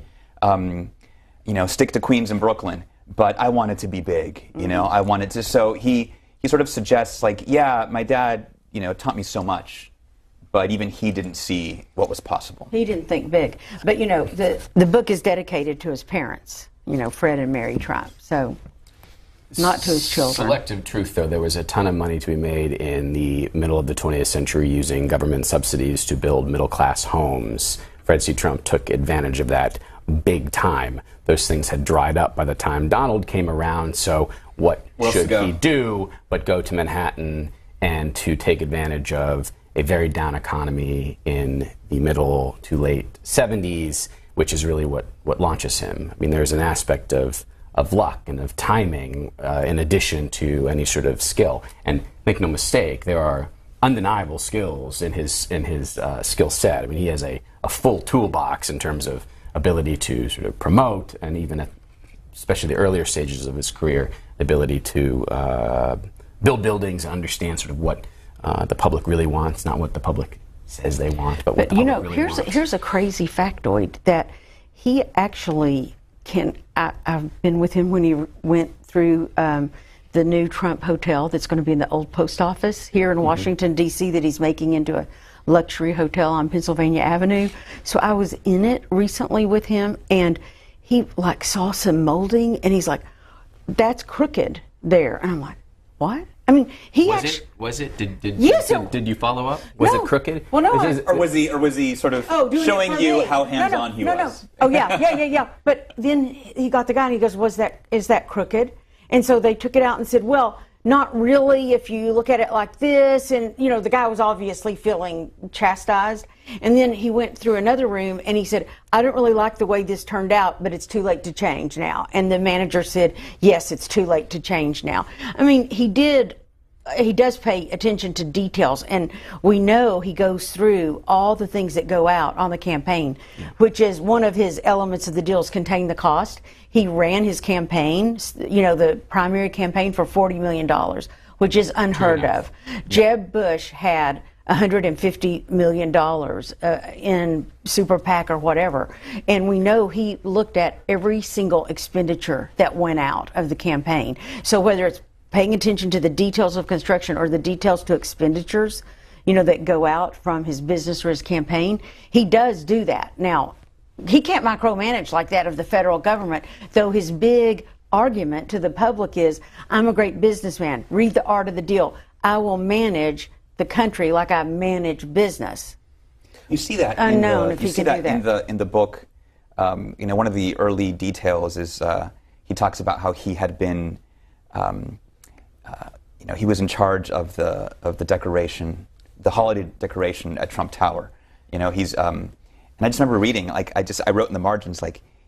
Stick to Queens and Brooklyn. But I want it to be big. I wanted to. So he sort of suggests, my dad, taught me so much, but even he didn't see what was possible. He didn't think big. But the book is dedicated to his parents. Fred and Mary Trump. So. Not to his children. Selective truth, though. There was a ton of money to be made in the middle of the 20th century using government subsidies to build middle-class homes. Fred C. Trump took advantage of that big time. Those things had dried up by the time Donald came around, so what should he do but go to Manhattan and to take advantage of a very down economy in the middle to late 70s, which is really what launches him. I mean, there's an aspect of luck and of timing in addition to any sort of skill. And make no mistake, there are undeniable skills in his skill set. I mean, he has a full toolbox in terms of ability to sort of promote, and even at especially the earlier stages of his career, the ability to build buildings and understand sort of what the public really wants, not what the public says they want, but what the public really wants. Here's a crazy factoid that he actually I've been with him when he went through the new Trump hotel that's going to be in the old post office here in Washington, D.C., that he's making into a luxury hotel on Pennsylvania Avenue. So I was in it recently with him, and he saw some molding, and he's like, that's crooked there. And I'm like, what? I mean, he actually. Was it? Yes, Did you follow up? Was No. it crooked? Well, no. Or was he sort of doing showing it for you me. how hands-on he was? No. Oh yeah. But then he got the guy and he goes, is that crooked? And so they took it out and said, well, not really if you look at it like this. And, the guy was obviously feeling chastised. And then he went through another room and he said, I don't really like the way this turned out, but it's too late to change now. And the manager said, yes, it's too late to change now. I mean, he does pay attention to details, and we know he goes through all the things that go out on the campaign, which is one of his elements of the deals contain the cost. He ran his campaign, the primary campaign for $40 million, which is unheard of. Jeb Bush had $150 million in super PAC or whatever. And we know he looked at every single expenditure that went out of the campaign. So whether it's paying attention to the details of construction or the details to expenditures, that go out from his business or his campaign, he does do that. Now, he can't micromanage like that of the federal government, though his big argument to the public is, I'm a great businessman. Read The Art of the Deal. I will manage the country like I manage business. You see that unknown if he could do that. in the book. One of the early details is he talks about how he had been, he was in charge of the decoration, the holiday decoration at Trump Tower. And I just remember reading, I wrote in the margins,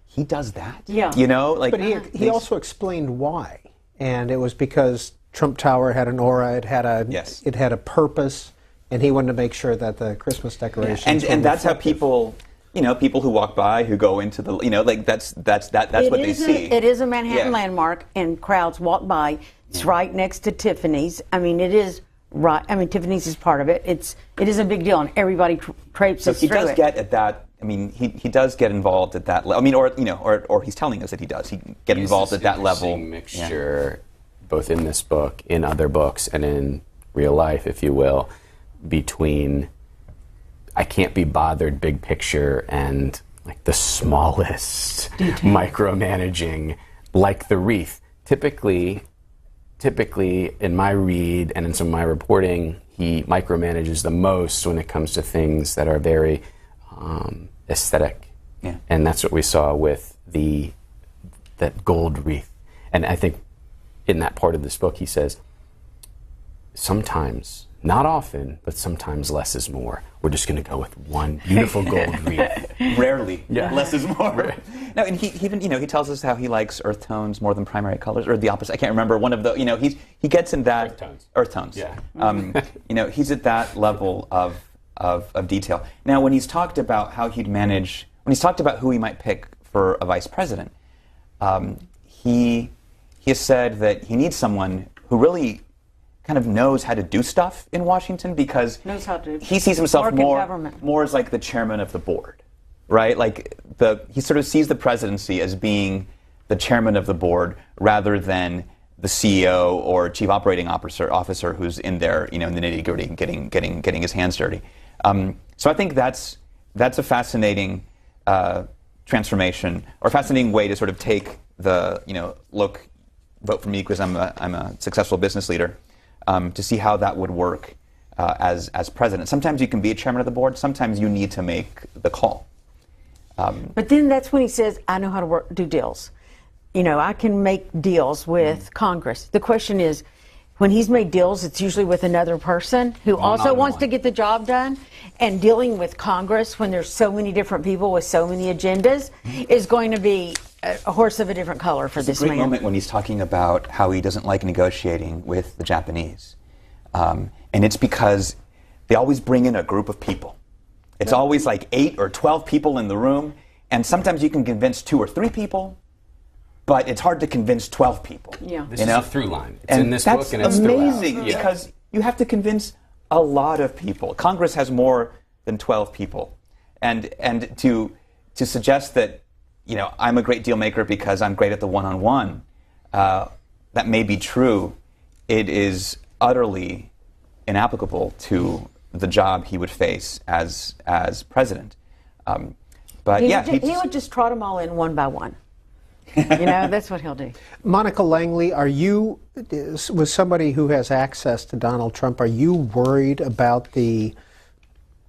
he does that. Yeah. But he also explained why, and it was because Trump Tower had an aura, it had a purpose, and he wanted to make sure that the Christmas decorations. And that's how people who walk by, who go into the, that's what they see. It is a Manhattan landmark, and crowds walk by. It's right next to Tiffany's. I mean, it is right. I mean, Tiffany's is part of it. It is a big deal, and everybody traipses through it. So he does get at that. I mean, he does get involved at that level. I mean, or he's telling us that he does. He get involved at that level. Mixture, both in this book, in other books, and in real life, if you will, between I can't be bothered big picture and the smallest micromanaging, like the wreath. Typically, in my read and in some of my reporting, he micromanages the most when it comes to things that are very aesthetic. Yeah. And that's what we saw with that gold wreath. And I think in that part of this book, he says, sometimes, not often, but sometimes less is more. We're just going to go with one beautiful gold wreath. Rarely, less is more. No, and he even he tells us how he likes earth tones more than primary colors, or the opposite. I can't remember one of the. He gets in that earth tones. Yeah. He's at that level of detail. Now, when he's talked about how he'd manage, when he's talked about who he might pick for a vice president, he has said that he needs someone who really kind of knows how to do stuff in Washington, because he sees himself more as the chairman of the board, right? He sort of sees the presidency as being the chairman of the board rather than the CEO or chief operating officer who's in there, in the nitty-gritty, getting his hands dirty. So I think that's a fascinating transformation, or fascinating way to sort of take the vote for me because I'm a successful business leader. To see how that would work as president. Sometimes you can be a chairman of the board. Sometimes you need to make the call. But then that's when he says, I know how to do deals. I can make deals with Congress. The question is, when he's made deals, it's usually with another person who also wants to get the job done. And dealing with Congress when there's so many different people with so many agendas is going to be a horse of a different color for this man. It's a great moment when he's talking about how he doesn't like negotiating with the Japanese. And it's because they always bring in a group of people. It's always 8 or 12 people in the room, and sometimes you can convince 2 or 3 people, but it's hard to convince 12 people. Yeah. This is a through line. It's in this book, and it's throughout. That's amazing, because you have to convince a lot of people. Congress has more than 12 people. And to suggest that I'm a great deal maker because I'm great at the one-on-one, that may be true. It is utterly inapplicable to the job he would face as president. But he would just trot them all in one by one. That's what he'll do. Monica Langley, are you with somebody who has access to Donald Trump, are you worried about the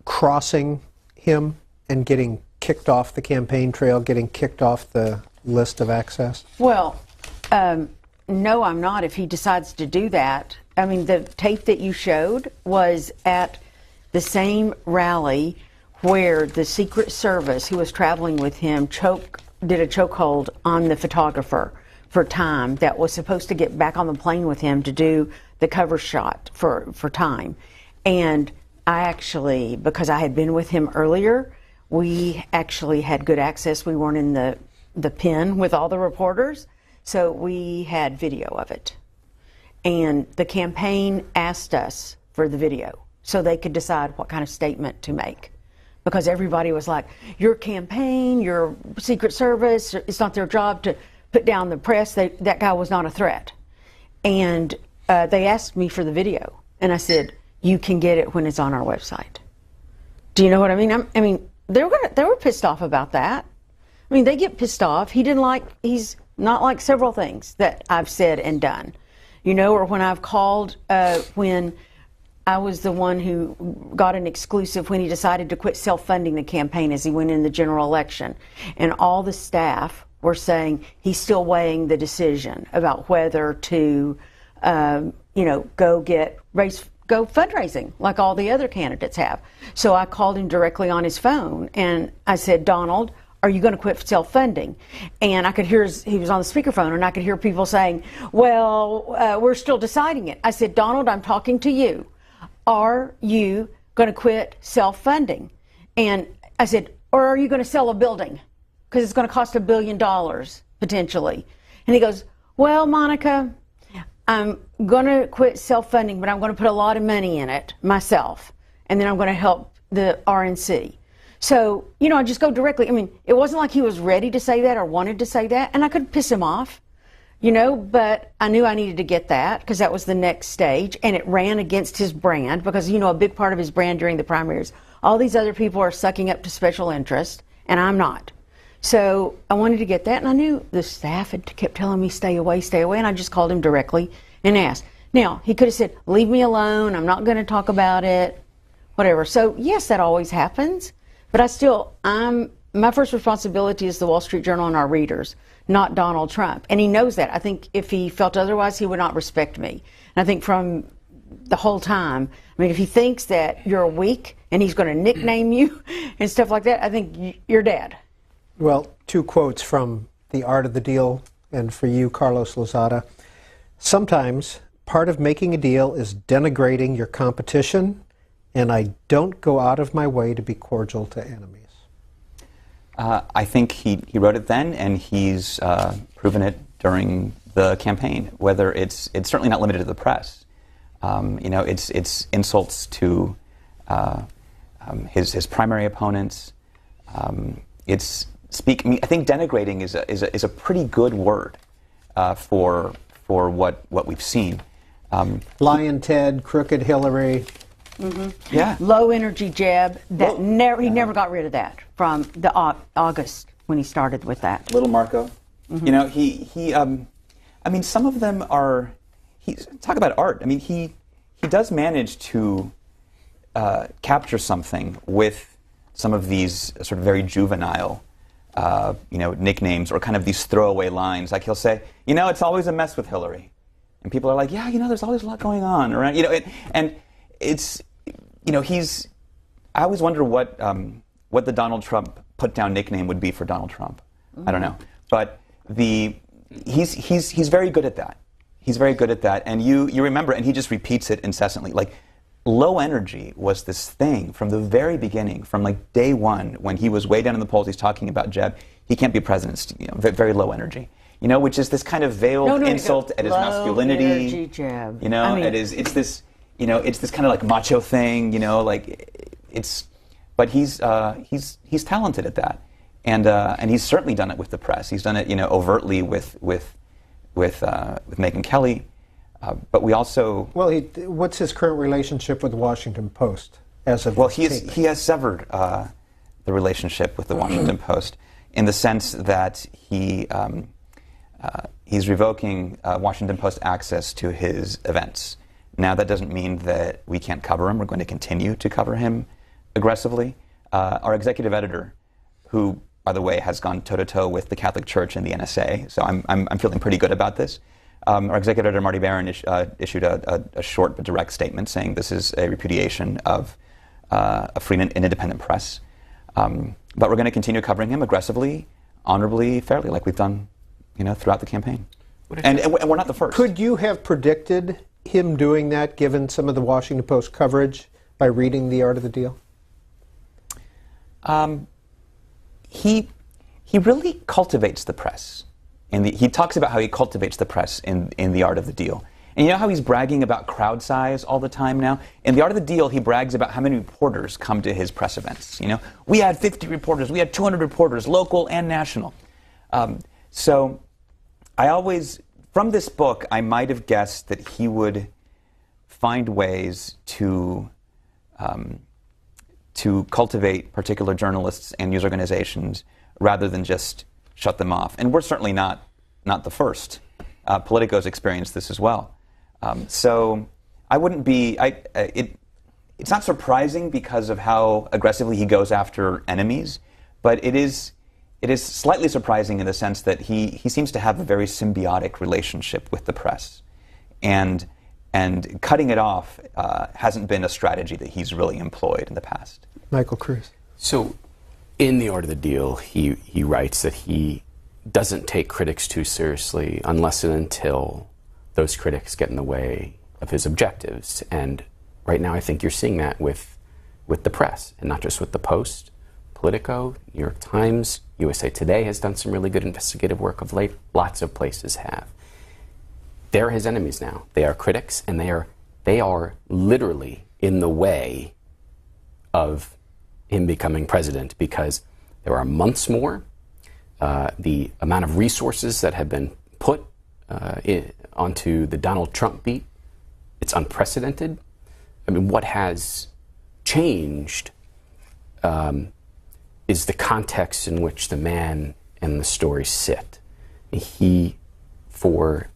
crossing him and getting kicked off the campaign trail, getting kicked off the list of access? Well, no, I'm not. If he decides to do that, I mean, the tape that you showed was at the same rally where the Secret Service, who was traveling with him, did a chokehold on the photographer for time that was supposed to get back on the plane with him to do the cover shot for time. And I actually, because I had been with him earlier, we actually had good access. We weren't in the pen with all the reporters, so we had video of it. And the campaign asked us for the video so they could decide what kind of statement to make. Because everybody was like, your campaign, your Secret Service, it's not their job to put down the press. That guy was not a threat. And they asked me for the video. And I said, you can get it when it's on our website. Do you know what I mean? I mean, they were pissed off about that. I mean, they get pissed off. He's not like several things that I've said and done. You know, or when I've called, when I was the one who got an exclusive when he decided to quit self-funding the campaign as he went in the general election. And all the staff were saying he's still weighing the decision about whether to, go fundraising like all the other candidates have. So I called him directly on his phone and I said, Donald, are you going to quit self-funding? And I could hear, he was on the speakerphone, and I could hear people saying, well, we're still deciding it. I said, Donald, I'm talking to you. Are you going to quit self-funding? And I said, or are you going to sell a building? Because it's going to cost $1 billion, potentially. And he goes, well, Monica, I'm going to quit self-funding, but I'm going to put a lot of money in it myself. And then I'm going to help the RNC. So, I just go directly. I mean, it wasn't like he was ready to say that or wanted to say that. And I could piss him off, but I knew I needed to get that because that was the next stage. And it ran against his brand because, a big part of his brand during the primaries, all these other people are sucking up to special interest, and I'm not. So I wanted to get that, and I knew the staff had kept telling me, stay away, and I just called him directly and asked. Now, he could have said, leave me alone, I'm not going to talk about it, whatever. So, yes, that always happens, but my first responsibility is the Wall Street Journal and our readers, not Donald Trump. And he knows that. I think if he felt otherwise, he would not respect me. And I think from the whole time, if he thinks that you're weak and he's going to nickname you and stuff like that, I think you're dead. Well, 2 quotes from The Art of the Deal, and for you, Carlos Lozada. Sometimes part of making a deal is denigrating your competition, and I don't go out of my way to be cordial to enemies. I think he wrote it then, and he's proven it during the campaign. Whether it's certainly not limited to the press. It's insults to his primary opponents. I think denigrating is a pretty good word for what we've seen. Lion Ted, crooked Hillary. Mm-hmm. Yeah. Low energy Jeb. He never got rid of that from the August when he started with that. Little Marco. Mm-hmm. Some of them are. Talk about art. He does manage to capture something with some of these sort of very juvenile. Nicknames or kind of these throwaway lines. Like he'll say, it's always a mess with Hillary. And people are like, yeah, there's always a lot going on around, and it's, I always wonder what the Donald Trump put-down nickname would be for Donald Trump. Mm-hmm. I don't know. But he's very good at that. He's very good at that. And you remember, and he just repeats it incessantly. Like, low energy was this thing from the very beginning, from like day one, when he was way down in the polls, he's talking about Jeb. He can't be president, very low energy, which is this kind of veiled insult at his masculinity. Low energy Jeb. It's this kind of like macho thing, but he's talented at that, and he's certainly done it with the press. He's done it, overtly with Megyn Kelly. But we also... Well, what's his current relationship with the Washington Post as of Well, he has severed the relationship with the Washington Post in the sense that he he's revoking Washington Post access to his events. Now, that doesn't mean that we can't cover him. We're going to continue to cover him aggressively. Our executive editor, who, by the way, has gone toe-to-toe with the Catholic Church and the NSA, so I'm feeling pretty good about this. Our executive editor, Marty Barron, issued a short but direct statement saying this is a repudiation of a free and independent press. But we're going to continue covering him aggressively, honorably, fairly, like we've done, throughout the campaign. And we're not the first. Could you have predicted him doing that, given some of the Washington Post coverage, by reading The Art of the Deal? He really cultivates the press. And he talks about how he cultivates the press in The Art of the Deal. And you know how he's bragging about crowd size all the time now? In The Art of the Deal, he brags about how many reporters come to his press events. We had 50 reporters, we had 200 reporters, local and national. So I always, from this book, I might have guessed that he would find ways to cultivate particular journalists and news organizations rather than just shut them off. And we're certainly not the first. Politico's experienced this as well. So I wouldn't be, it's not surprising because of how aggressively he goes after enemies, but it is slightly surprising in the sense that he seems to have a very symbiotic relationship with the press. And cutting it off hasn't been a strategy that he's really employed in the past. Michael Cruz. So in The Art of the Deal, he writes that he doesn't take critics too seriously unless and until those critics get in the way of his objectives. And right now I think you're seeing that with the press, and not just with the Post. Politico, New York Times, USA Today has done some really good investigative work of late. Lots of places have. They're his enemies now. They are critics, and they are literally in the way of him becoming president, because there are months more. The amount of resources that have been put onto the Donald Trump beat, it's unprecedented. I mean, what has changed is the context in which the man and the story sit. He, for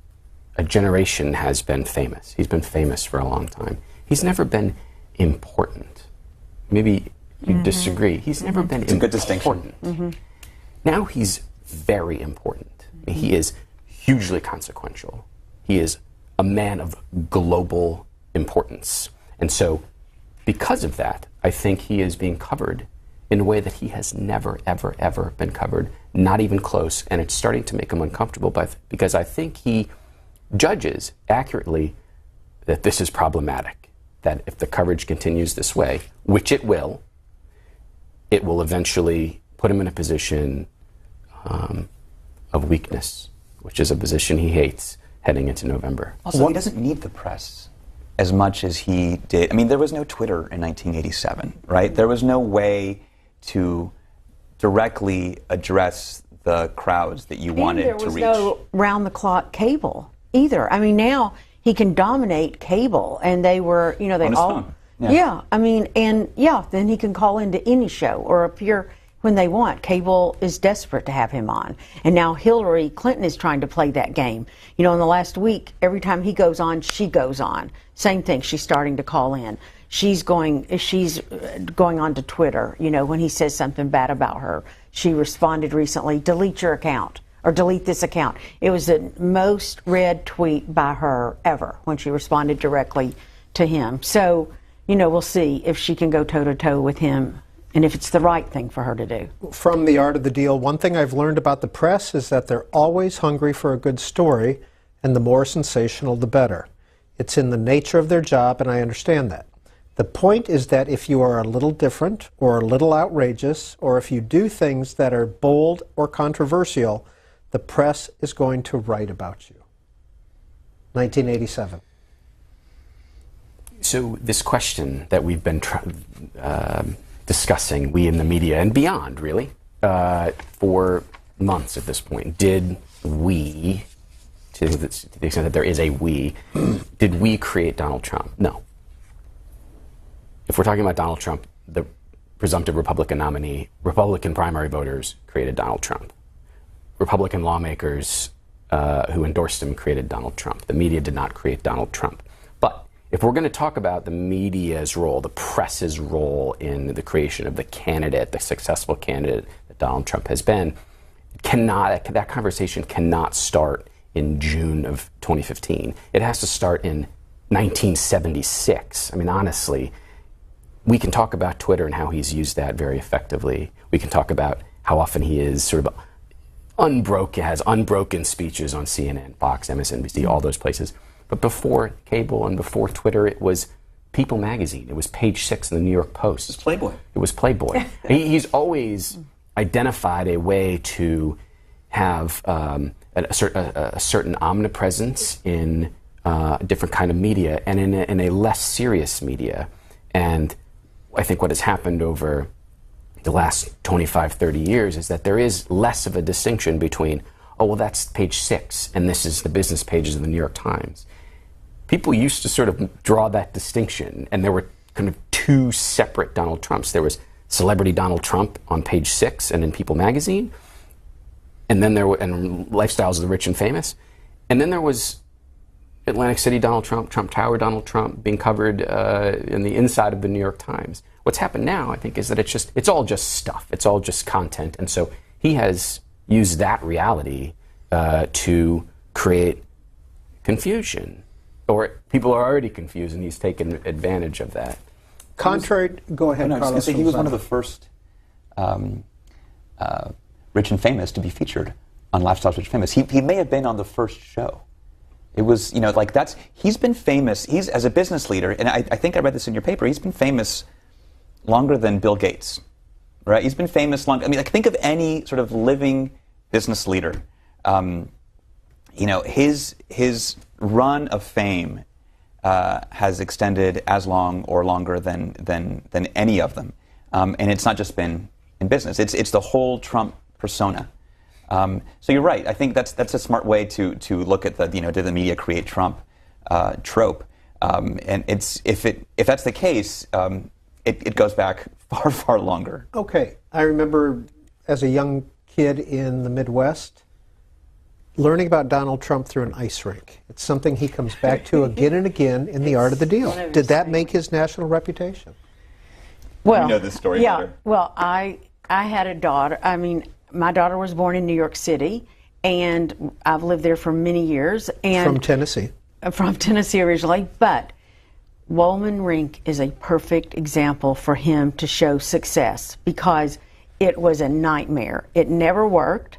a generation, has been famous. He's been famous for a long time. He's never been important. Maybe you disagree. He's never been important. It's a good distinction. Now he's very important. He is hugely consequential. He is a man of global importance. And so, because of that, I think he is being covered in a way that he has never, ever, ever been covered, not even close. And it's starting to make him uncomfortable because I think he judges accurately that this is problematic, that if the coverage continues this way, which it will eventually put him in a position of weakness, which is a position he hates heading into November. Also, he doesn't need the press as much as he did. I mean, there was no Twitter in 1987, right? There was no way to directly address the crowds that you wanted to reach. There was no round-the-clock cable either. I mean, now he can dominate cable, and they were, they on his all... phone. Yeah, I mean, then he can call into any show or appear when they want. Cable is desperate to have him on. And now Hillary Clinton is trying to play that game. In the last week, every time he goes on, she goes on. Same thing, she's starting to call in. She's going on to Twitter, when he says something bad about her. She responded recently, delete your account, or delete this account. It was the most read tweet by her ever when she responded directly to him. So, we'll see if she can go toe-to-toe with him and if it's the right thing for her to do. From The Art of the Deal, one thing I've learned about the press is that they're always hungry for a good story, and the more sensational, the better. It's in the nature of their job, and I understand that. The point is that if you are a little different or a little outrageous, or if you do things that are bold or controversial, the press is going to write about you. 1987. So this question that we've been discussing, we in the media and beyond, really, for months at this point, did we, to the extent that there is a we, did we create Donald Trump? No. If we're talking about Donald Trump, the presumptive Republican nominee, Republican primary voters created Donald Trump. Republican lawmakers who endorsed him created Donald Trump. The media did not create Donald Trump. But if we're going to talk about the media's role, the press's role in the creation of the candidate, the successful candidate that Donald Trump has been, that conversation cannot start in June of 2015. It has to start in 1976. I mean, honestly, we can talk about Twitter and how he's used that very effectively. We can talk about how often he is sort of has unbroken speeches on CNN, Fox, MSNBC, all those places. But before cable and before Twitter, it was People magazine. It was page 6 in the New York Post. It was Playboy. It was Playboy. He's always identified a way to have a certain omnipresence in a different kind of media and in a less serious media. And I think what has happened over the last 25, 30 years is that there is less of a distinction between, oh, well, that's page 6, and this is the business pages of the New York Times. People used to sort of draw that distinction, and there were kind of two separate Donald Trumps. There was Celebrity Donald Trump on page 6 and in People magazine, and then and Lifestyles of the Rich and Famous, and then there was Atlantic City Donald Trump, Trump Tower Donald Trump being covered in the inside of the New York Times. What's happened now, I think, is that it's all just stuff. It's all just content. And so he has used that reality to create confusion. Or people are already confused, and he's taken advantage of that. Go ahead, I was Carlos. going to say, he was one of the first rich and famous to be featured on Lifestyles Rich and Famous. He may have been on the first show. It was, he's been famous, as a business leader, and I think I read this in your paper, he's been famous longer than Bill Gates, right? He's been famous think of any sort of living business leader. His run of fame has extended as long or longer than any of them. And it's not just been in business, it's the whole Trump persona. So you're right. I think that's a smart way to look at did the media create Trump trope? And if that's the case, it goes back far, far longer. Okay. I remember as a young kid in the Midwest learning about Donald Trump through an ice rink. It's something he comes back to again and again in The Art of the Deal. Did that make his national reputation? Well, you know this story better. Well, I had a daughter. My daughter was born in New York City, and I've lived there for many years. And from Tennessee. From Tennessee originally, but Woolman Rink is a perfect example for him to show success because it was a nightmare. It never worked,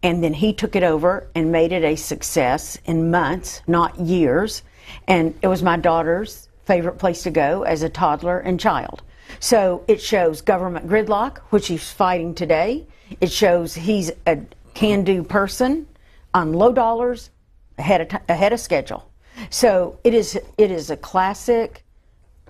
and then he took it over and made it a success in months, not years, and it was my daughter's favorite place to go as a toddler and child. So it shows government gridlock, which he's fighting today. It shows he's a can-do person on low dollars, ahead of schedule. So it is a classic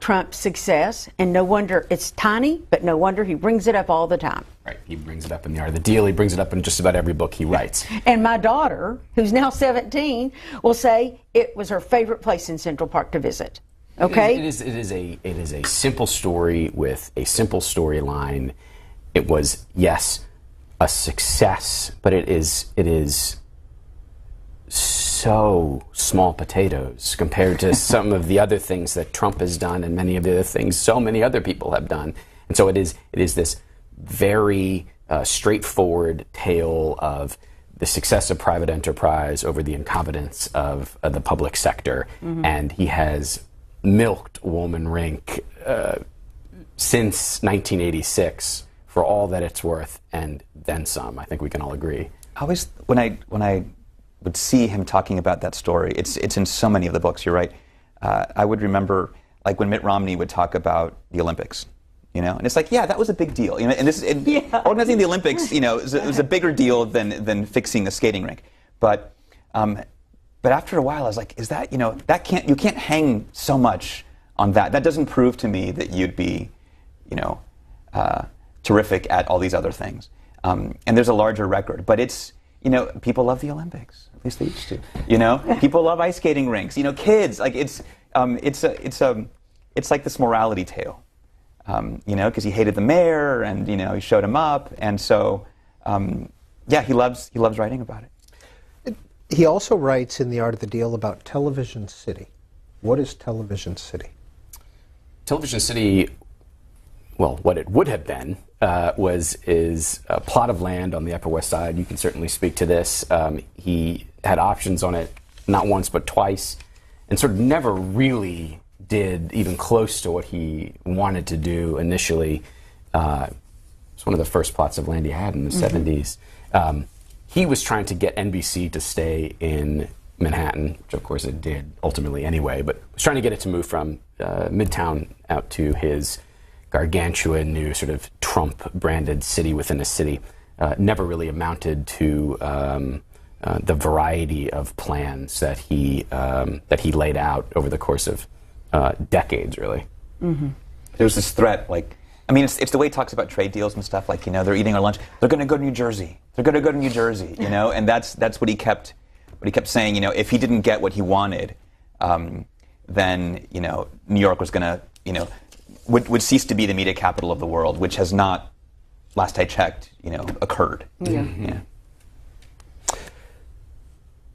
Trump success, and no wonder it's tiny, but no wonder he brings it up all the time. Right, he brings it up in The Art of the Deal. He brings it up in just about every book he writes. And my daughter, who's now 17, will say it was her favorite place in Central Park to visit. Okay, it is a simple story with a simple storyline. It was, yes, a success, but it is so small potatoes compared to some of the other things that Trump has done and many of the other things so many other people have done. And so it is this very straightforward tale of the success of private enterprise over the incompetence of the public sector. Mm-hmm. And he has milked Woolman Rink since 1986 for all that it's worth and then some. I think we can all agree. I always, when I would see him talking about that story, it's in so many of the books, you're right. I would remember when Mitt Romney would talk about the Olympics, and it's that was a big deal, and organizing the Olympics, it was a bigger deal than fixing a skating rink. But after a while I was like, is that, you can't hang so much on that. That doesn't prove to me that you'd be, terrific at all these other things. And there's a larger record, but it's, people love the Olympics. At least they used to. People love ice skating rinks. Kids, it's like this morality tale. Because he hated the mayor, and he showed him up, and so he loves writing about it. He also writes in The Art of the Deal about Television City. What is Television City? Television City, well, what it would have been is a plot of land on the Upper West Side. You can certainly speak to this. He had options on it not once but twice, and sort of never really did even close to what he wanted to do initially. It's one of the first plots of land he had in the 70s. He was trying to get NBC to stay in Manhattan, which of course it did ultimately anyway, but was trying to get it to move from Midtown out to his gargantuan new sort of Trump-branded city within a city. Never really amounted to the variety of plans that he laid out over the course of decades, really. Mm-hmm. There's this threat, like, I mean, it's the way he talks about trade deals and stuff, like, you know, they're eating our lunch, they're going to go to New Jersey, they're going to go to New Jersey, you know, and that's what he kept saying, you know, if he didn't get what he wanted, then, you know, New York was going to, you know, would cease to be the media capital of the world, which has not, last I checked, you know, occurred. Yeah. Yeah.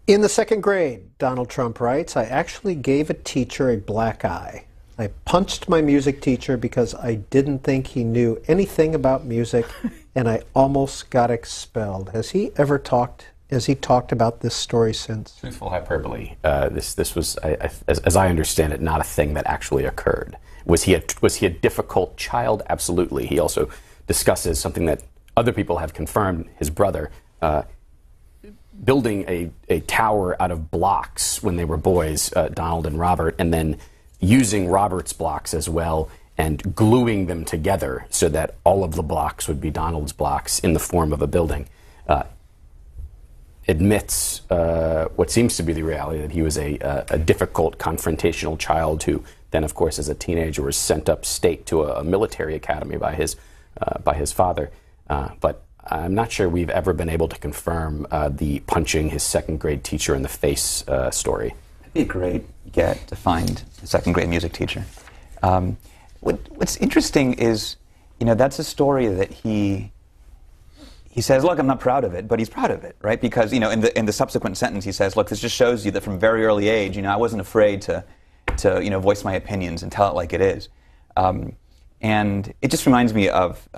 In the second grade, Donald Trump writes, I actually gave a teacher a black eye. I punched my music teacher because I didn't think he knew anything about music, and I almost got expelled. Has he talked about this story since? Truthful hyperbole. This was, as I understand it, not a thing that actually occurred. Was he a difficult child? Absolutely. He also discusses something that other people have confirmed, his brother, building a tower out of blocks when they were boys, Donald and Robert, and then using Robert's blocks as well and gluing them together so that all of the blocks would be Donald's blocks in the form of a building. Admits what seems to be the reality, that he was a difficult, confrontational child who then, of course, as a teenager, was sent upstate to a military academy by his father. But I'm not sure we've ever been able to confirm the punching his second grade teacher in the face story. That'd be a great get to find a second grade music teacher. What's interesting is, you know, that's a story that he says, look, I'm not proud of it, but he's proud of it, right? Because, you know, in the subsequent sentence he says, look, this just shows you that from very early age, you know, I wasn't afraid to you know, voice my opinions and tell it like it is. And it just reminds me of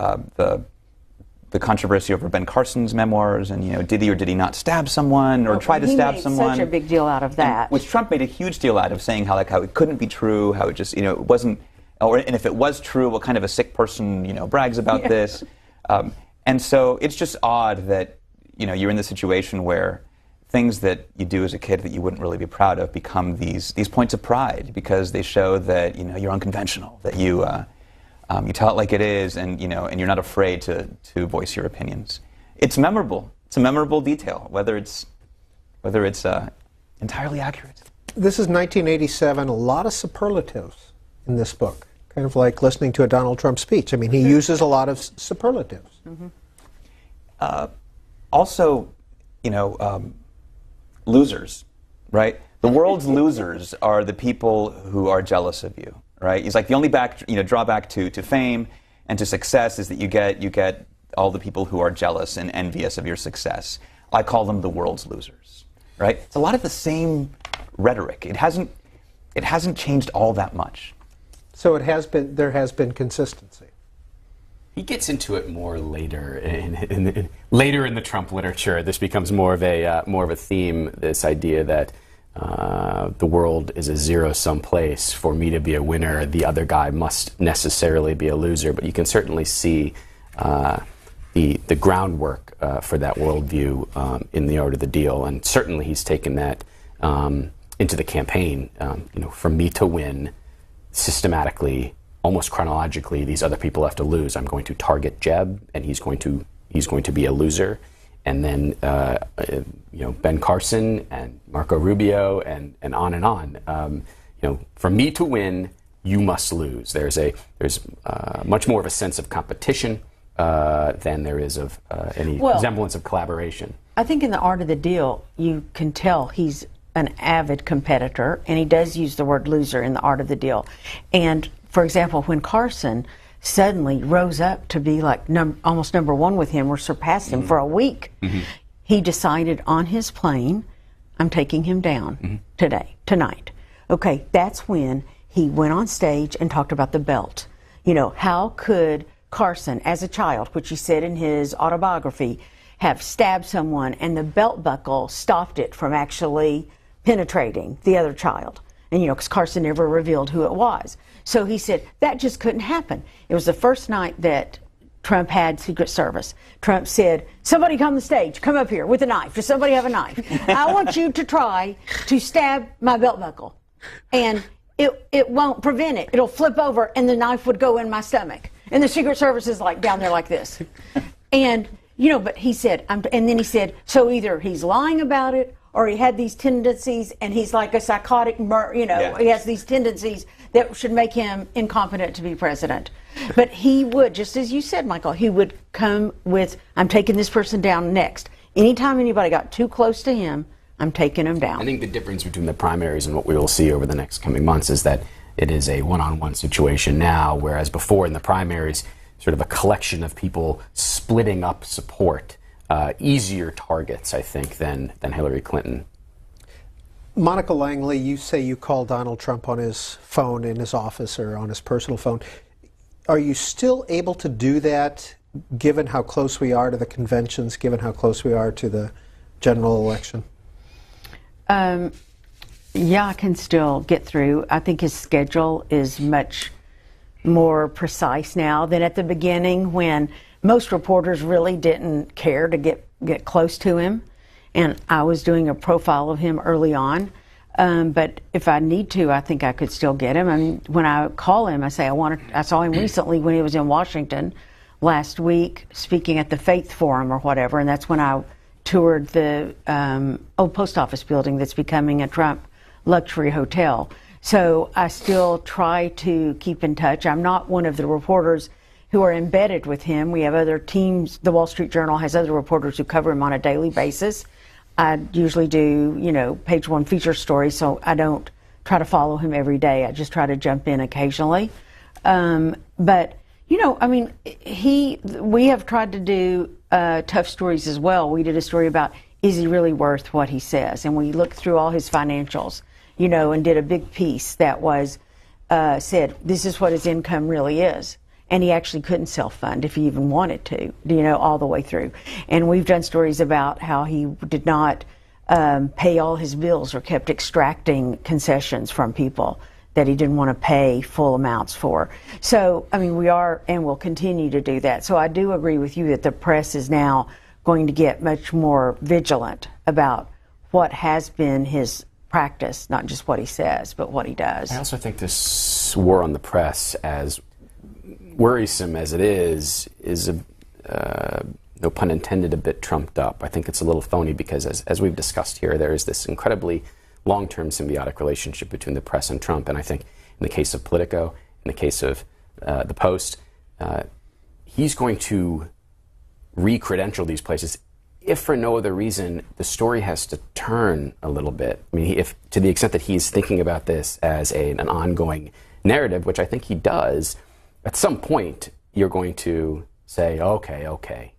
the controversy over Ben Carson's memoirs, and, you know, did he or did he not stab someone or try to stab someone? He made such a big deal out of that. And, which Trump made a huge deal out of, saying how it couldn't be true, how it just, you know, it wasn't, and if it was true, what kind of a sick person, you know, brags about this. And so it's just odd that, you know, you're in the situation where things that you do as a kid that you wouldn't really be proud of become these points of pride, because they show that, you know, you're unconventional, that you tell it like it is, and, you know, and you're not afraid to voice your opinions. It's memorable. It's a memorable detail, whether it's entirely accurate. This is 1987. A lot of superlatives in this book, kind of like listening to a Donald Trump speech. I mean, he uses a lot of superlatives. Mm-hmm. Also, you know, losers, right? The world's losers are the people who are jealous of you, right? He's like, the only drawback to fame and to success is that you get all the people who are jealous and envious of your success. I call them the world's losers, right? It's a lot of the same rhetoric. It hasn't changed all that much. So there has been consistency. He gets into it more later later in the Trump literature. This becomes more of a theme. This idea that the world is a zero-sum place. For me to be a winner, the other guy must necessarily be a loser. But you can certainly see the groundwork for that worldview in The Art of the Deal, and certainly he's taken that into the campaign. You know, for me to win, systematically, almost chronologically, these other people have to lose. I'm going to target Jeb, and he's going to be a loser. And then you know, Ben Carson and Marco Rubio and on and on. You know, for me to win, you must lose. There's much more of a sense of competition than there is of any semblance of collaboration. I think in The Art of the Deal, you can tell he's an avid competitor, and he does use the word loser in The Art of the Deal. And, for example, when Carson suddenly rose up to be like almost number one with him or surpassed him for a week, he decided on his plane, I'm taking him down tonight. Okay, that's when he went on stage and talked about the belt. You know, how could Carson, as a child, which he said in his autobiography, have stabbed someone and the belt buckle stopped it from actually penetrating the other child? And, you know, because Carson never revealed who it was. So he said, that just couldn't happen. It was the first night that Trump had Secret Service. Trump said, somebody come on the stage, come up here with a knife. Does somebody have a knife? I want you to try to stab my belt buckle. And it won't prevent it. It'll flip over and the knife would go in my stomach. And the Secret Service is like down there like this. And, you know, but he said, and then he said, so either he's lying about it or he had these tendencies and he's like a psychotic, you know, he has these tendencies that should make him incompetent to be president. But he would, just as you said, Michael, he would come with, I'm taking this person down next. Anytime anybody got too close to him, I'm taking him down. I think the difference between the primaries and what we will see over the next coming months is that it is a one-on-one situation now, whereas before in the primaries, sort of a collection of people splitting up support, easier targets, I think, than Hillary Clinton. Monica Langley, you say you called Donald Trump on his phone in his office or on his personal phone. Are you still able to do that, given how close we are to the conventions, given how close we are to the general election? Yeah, I can still get through. I think his schedule is much more precise now than at the beginning, when most reporters really didn't care to get close to him. And I was doing a profile of him early on. But if I need to, I think I could still get him. I mean, when I call him, I say, I saw him recently when he was in Washington last week speaking at the Faith Forum or whatever. And that's when I toured the old post office building that's becoming a Trump luxury hotel. So I still try to keep in touch. I'm not one of the reporters who are embedded with him. We have other teams. The Wall Street Journal has other reporters who cover him on a daily basis. I usually do, you know, page one feature stories, so I don't try to follow him every day. I just try to jump in occasionally. But, you know, I mean, we have tried to do tough stories as well. We did a story about, is he really worth what he says? And we looked through all his financials, you know, and did a big piece that was, said, this is what his income really is. And he actually couldn't self-fund if he even wanted to, you know, all the way through. And we've done stories about how he did not pay all his bills or kept extracting concessions from people that he didn't want to pay full amounts for. So, I mean, we are and will continue to do that. So I do agree with you that the press is now going to get much more vigilant about what has been his practice, not just what he says, but what he does. I also think this war on the press, as worrisome as it is no pun intended, a bit trumped up. I think it's a little phony because, as we've discussed here, there is this incredibly long-term symbiotic relationship between the press and Trump. And I think in the case of Politico, in the case of the Post, he's going to re-credential these places if for no other reason the story has to turn a little bit. I mean, if to the extent that he's thinking about this as an ongoing narrative, which I think he does, at some point, you're going to say, okay,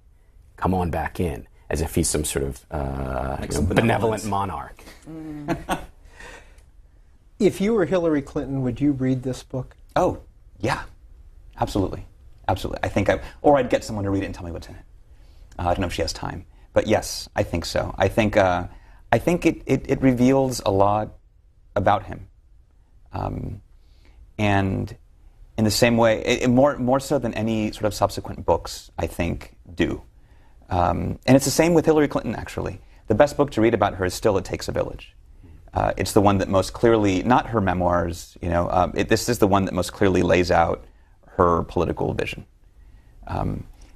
come on back in, as if he's some sort of benevolent monarch. If you were Hillary Clinton, would you read this book? Oh, yeah, absolutely. Absolutely. I think or I'd get someone to read it and tell me what's in it. I don't know if she has time. But yes, I think so. I think it reveals a lot about him. And in the same way, more so than any sort of subsequent books, I think, do. And it's the same with Hillary Clinton, actually. The best book to read about her is still It Takes a Village. It's the one that most clearly, not her memoirs, this is the one that most clearly lays out her political vision.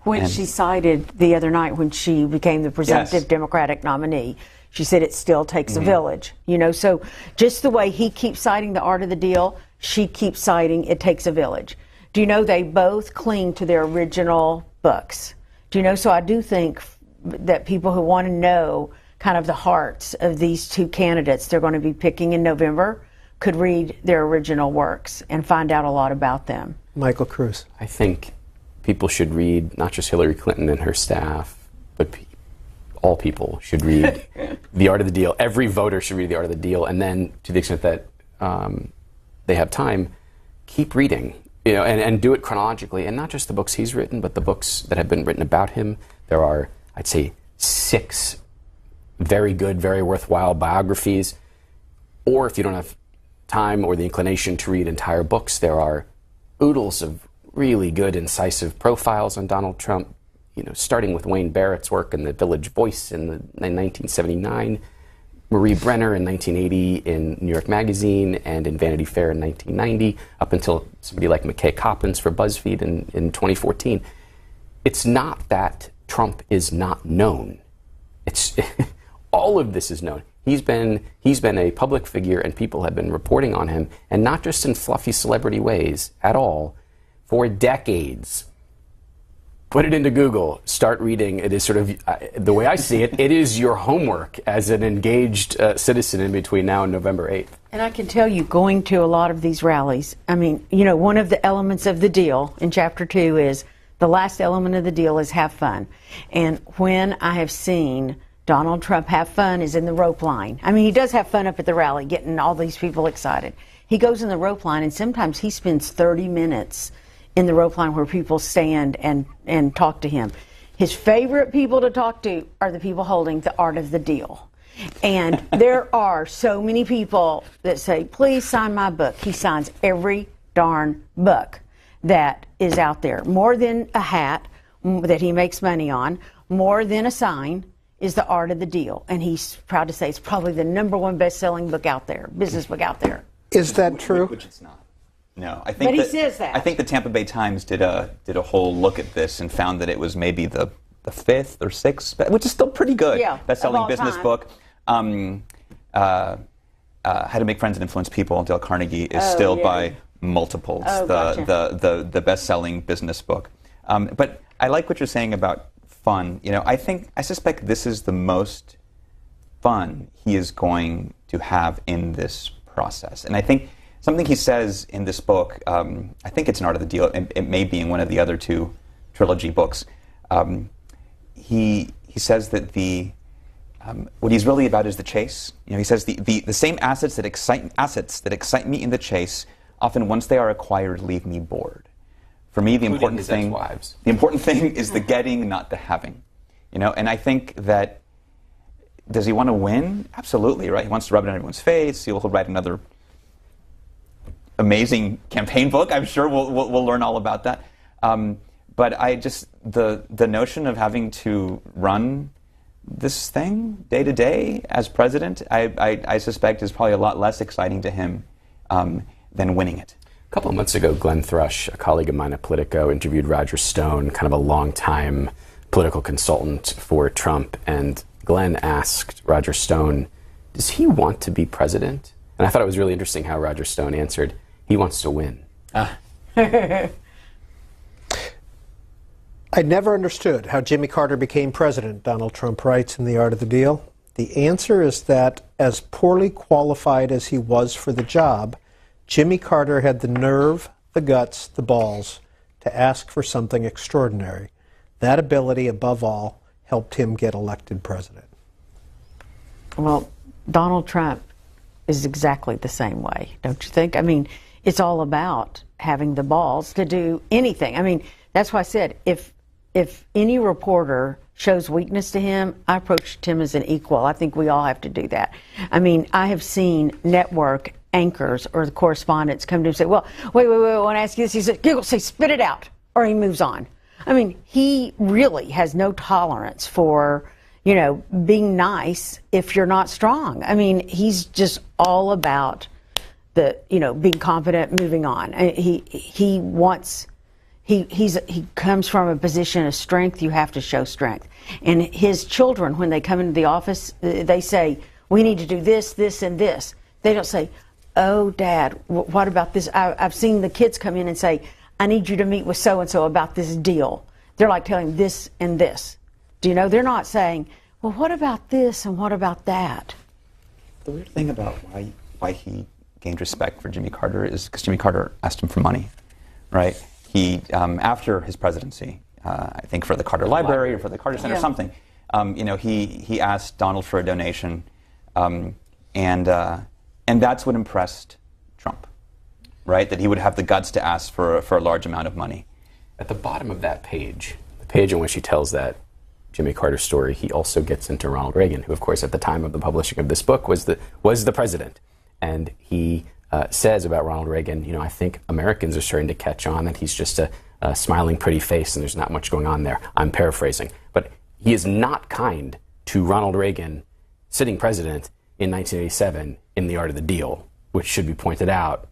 Which she cited the other night when she became the presumptive Democratic nominee. She said it still takes a village. So just the way he keeps citing The Art of the Deal, she keeps citing It Takes a Village. Do you know they both cling to their original books? Do you know? So I do think that people who want to know kind of the hearts of these two candidates they're going to be picking in November could read their original works and find out a lot about them. Michael Cruz. I think people should read not just Hillary Clinton and her staff, but all people should read The Art of the Deal. Every voter should read The Art of the Deal, and then, to the extent that they have time, keep reading, and do it chronologically, and not just the books he's written, but the books that have been written about him. There are, I'd say, 6 very good, very worthwhile biographies. Or if you don't have time or the inclination to read entire books, there are oodles of really good, incisive profiles on Donald Trump, starting with Wayne Barrett's work in the Village Voice in 1979, Marie Brenner in 1980 in New York Magazine and in Vanity Fair in 1990, up until somebody like McKay Coppins for BuzzFeed in 2014. It's not that Trump is not known. It's all of this is known. He's been a public figure, and people have been reporting on him, and not just in fluffy celebrity ways at all, for decades. Put it into Google. Start reading. It is sort of, the way I see it, it is your homework as an engaged citizen in between now and November 8th. And I can tell you, going to a lot of these rallies, I mean, one of the elements of the deal in Chapter 2 is, the last element of the deal is have fun. And when I have seen Donald Trump have fun is in the rope line. I mean, he does have fun up at the rally, getting all these people excited. He goes in the rope line, and sometimes he spends 30 minutes in the rope line where people stand and talk to him. His favorite people to talk to are the people holding the Art of the Deal. And there are so many people that say, please sign my book. He signs every darn book that is out there. More than a hat that he makes money on, more than a sign, is The Art of the Deal. And he's proud to say it's probably the #1 best-selling book out there, business book out there. Is that true? Which it's not. No, I think. But he says that. I think the Tampa Bay Times did a whole look at this and found that it was maybe the 5th or 6th, which is still pretty good. Yeah, best-selling business time. Book. How to Make Friends and Influence People, Dale Carnegie, is still by multiples the best-selling business book. But I like what you're saying about fun. I suspect this is the most fun he is going to have in this process. And I think something he says in this book, I think it's an Art of the Deal, it may be in one of the other 2 trilogy books, he says that what he's really about is the chase. He says the same assets that excite me in the chase, often once they are acquired, leave me bored. For me, the important thing is the getting, not the having. And I think that, does he want to win? Absolutely, right? He wants to rub it in everyone's face. He'll write another amazing campaign book. I'm sure we'll learn all about that. But the notion of having to run this thing day to day as president, I suspect is probably a lot less exciting to him than winning it. A couple of months ago, Glenn Thrush, a colleague of mine at Politico, interviewed Roger Stone, kind of a longtime political consultant for Trump, and Glenn asked Roger Stone, does he want to be president? And I thought it was really interesting how Roger Stone answered, he wants to win. I never understood how Jimmy Carter became president, Donald Trump writes in The Art of the Deal. The answer is that, as poorly qualified as he was for the job, Jimmy Carter had the nerve, the guts, the balls to ask for something extraordinary. That ability, above all, helped him get elected president. Well, Donald Trump is exactly the same way, don't you think? I mean, it's all about having the balls to do anything. I mean, that's why I said, if any reporter shows weakness to him, I approached him as an equal. I think we all have to do that. I mean, I have seen network anchors or the correspondents come to him and say, well, wait, I want to ask you this. He said, giggle, say, spit it out, or he moves on. I mean, he really has no tolerance for, being nice if you're not strong. I mean, he's just all about being confident, moving on. He comes from a position of strength. You have to show strength. And his children, when they come into the office, they say, we need to do this, this, and this. They don't say, oh, Dad, what about this? I've seen the kids come in and say, I need you to meet with so-and-so about this deal. They're like telling this and this. Do you know? They're not saying, well, what about this and what about that? The weird thing about why he gained respect for Jimmy Carter is because Jimmy Carter asked him for money, right? He, after his presidency, I think for the Carter Library or for the Carter Center or something, he asked Donald for a donation, and that's what impressed Trump, right? That he would have the guts to ask for a large amount of money. At the bottom of that page, the page in which he tells that Jimmy Carter story, he also gets into Ronald Reagan, who, of course, at the time of the publishing of this book was the president. And he says about Ronald Reagan, I think Americans are starting to catch on that he's just a smiling, pretty face, and there's not much going on there. I'm paraphrasing. But he is not kind to Ronald Reagan, sitting president in 1987, in The Art of the Deal, which should be pointed out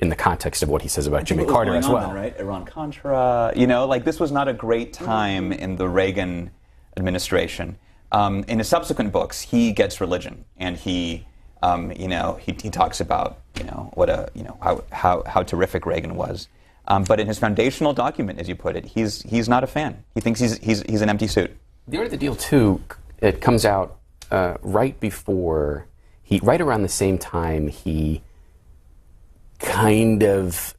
in the context of what he says about Jimmy Carter as well. Right? Iran-Contra, this was not a great time in the Reagan administration. In his subsequent books, he gets religion, and he talks about how terrific Reagan was. But in his foundational document, as you put it, he's not a fan. He thinks he's an empty suit. The Art of the Deal, too, it comes out right around the same time he kind of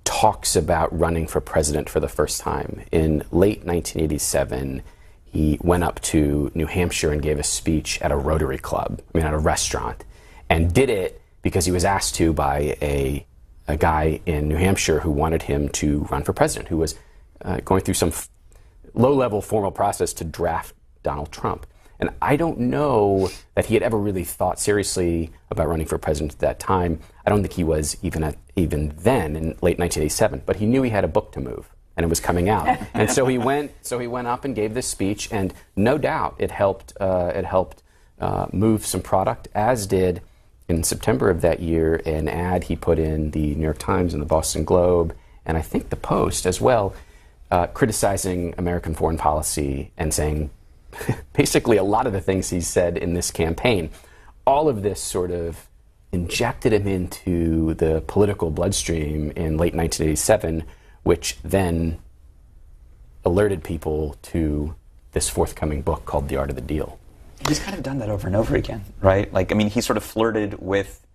talks about running for president for the first time. In late 1987, he went up to New Hampshire and gave a speech at a Rotary Club, at a restaurant, and did it because he was asked to by a guy in New Hampshire who wanted him to run for president, who was going through some low-level formal process to draft Donald Trump. And I don't know that he had ever really thought seriously about running for president at that time. I don't think he was even then in late 1987, but he knew he had a book to move, and it was coming out. And so he went up and gave this speech, and no doubt it helped move some product, as did, in September of that year, an ad he put in the New York Times and the Boston Globe, and I think the Post as well, criticizing American foreign policy and saying basically a lot of the things he said in this campaign. All of this sort of injected him into the political bloodstream in late 1987, which then alerted people to this forthcoming book called The Art of the Deal. He's kind of done that over and over again, right? He sort of flirted with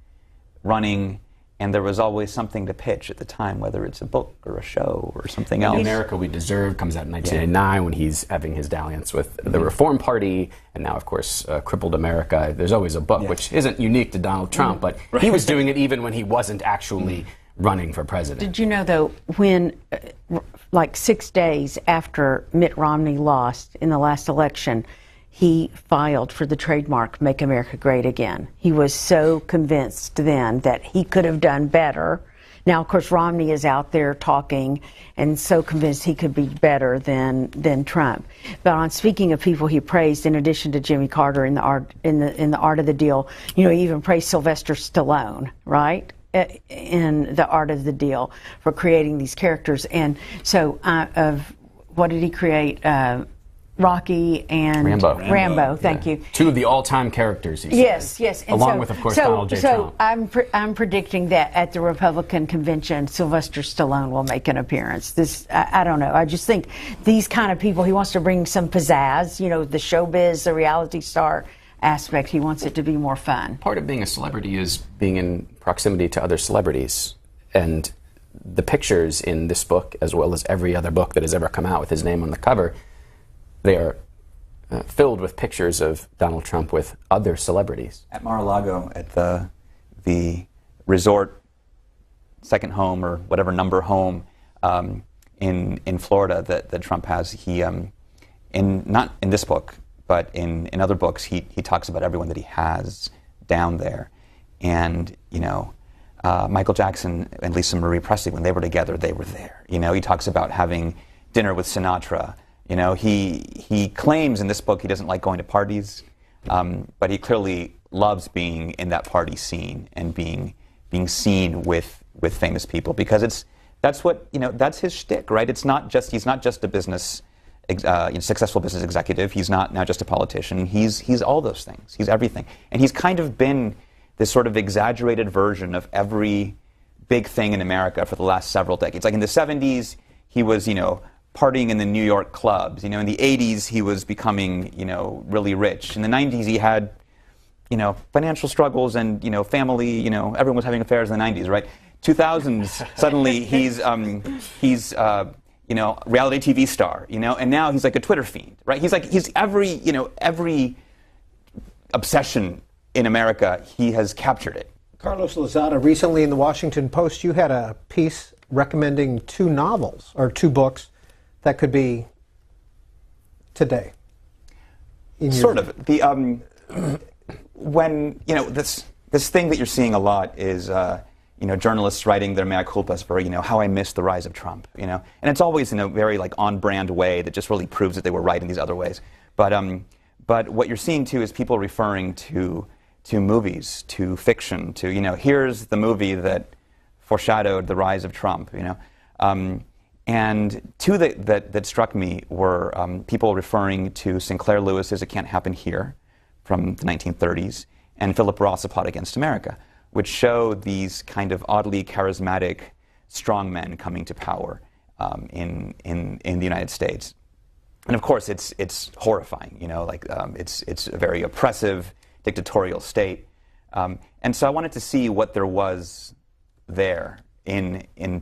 running, and there was always something to pitch at the time, whether it's a book or a show or something else. America We Deserve comes out in 1989 when he's having his dalliance with the Reform Party, and now, of course, Crippled America. There's always a book, which isn't unique to Donald Trump, but he was doing it even when he wasn't actually running for president. Did you know, though, when, 6 days after Mitt Romney lost in the last election, he filed for the trademark Make America Great Again. He was so convinced then that he could have done better. Now, of course, Romney is out there talking and so convinced he could be better than Trump. But on speaking of people he praised, in addition to Jimmy Carter in the Art of the Deal, he even praised Sylvester Stallone, right? In The Art of the Deal for creating these characters. And so, what did he create? Rocky and Rambo. Thank you. Two of the all-time characters. He yes. And along with, of course, Donald J. Trump. So I'm predicting that at the Republican convention, Sylvester Stallone will make an appearance. I don't know. I just think these kind of people, he wants to bring some pizzazz. The showbiz, the reality star aspect. He wants it to be more fun. Part of being a celebrity is being in proximity to other celebrities, and the pictures in this book, as well as every other book that has ever come out with his name on the cover, they are filled with pictures of Donald Trump with other celebrities. At Mar-a-Lago, at the resort second home or whatever number home in Florida that Trump has, he not in this book, but in other books, he talks about everyone that he has down there. And Michael Jackson and Lisa Marie Presley, when they were together, they were there. He talks about having dinner with Sinatra. He claims in this book he doesn't like going to parties, but he clearly loves being in that party scene and being seen with famous people, because that's his shtick, right? He's not just a successful business executive. He's not now just a politician. He's all those things. He's everything, and he's kind of been this sort of exaggerated version of every big thing in America for the last several decades. Like in the 70s, he was partying in the New York clubs. In the 80s, he was becoming, really rich. In the 90s, he had, financial struggles and, family, everyone was having affairs in the 90s, right? 2000s, suddenly he's reality TV star, and now he's like a Twitter fiend, right? He's every obsession in America, he has captured it. Carlos Lozada, recently in the Washington Post, you had a piece recommending 2 novels or 2 books that could be today. Sort of. When this thing that you're seeing a lot is journalists writing their mea culpas for how I missed the rise of Trump, and it's always in a very on-brand way that just really proves that they were right in these other ways. But what you're seeing too is people referring to movies, to fiction, to here's the movie that foreshadowed the rise of Trump, and 2 that struck me were people referring to Sinclair Lewis's "It Can't Happen Here" from the 1930s and Philip Roth's "A Plot Against America," which show these kind of oddly charismatic strongmen coming to power in the United States. And of course, it's horrifying. It's a very oppressive, dictatorial state. And so I wanted to see what there was there,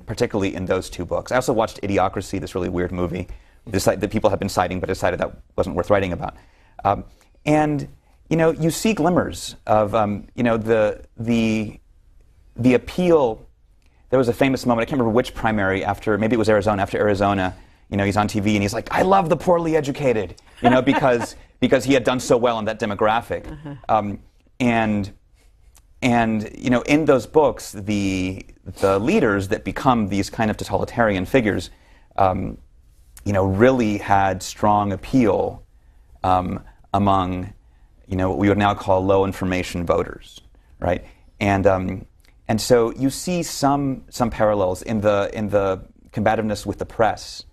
particularly in those 2 books. I also watched Idiocracy, this really weird movie that people have been citing, but decided that wasn't worth writing about. And you see glimmers of the appeal. There was a famous moment, I can't remember which primary, maybe it was Arizona. After Arizona, he's on TV and he's like, "I love the poorly educated," because he had done so well in that demographic. And in those books, the leaders that become these kind of totalitarian figures, really had strong appeal among, what we would now call low information voters, right? And so you see some parallels in the combativeness with the press,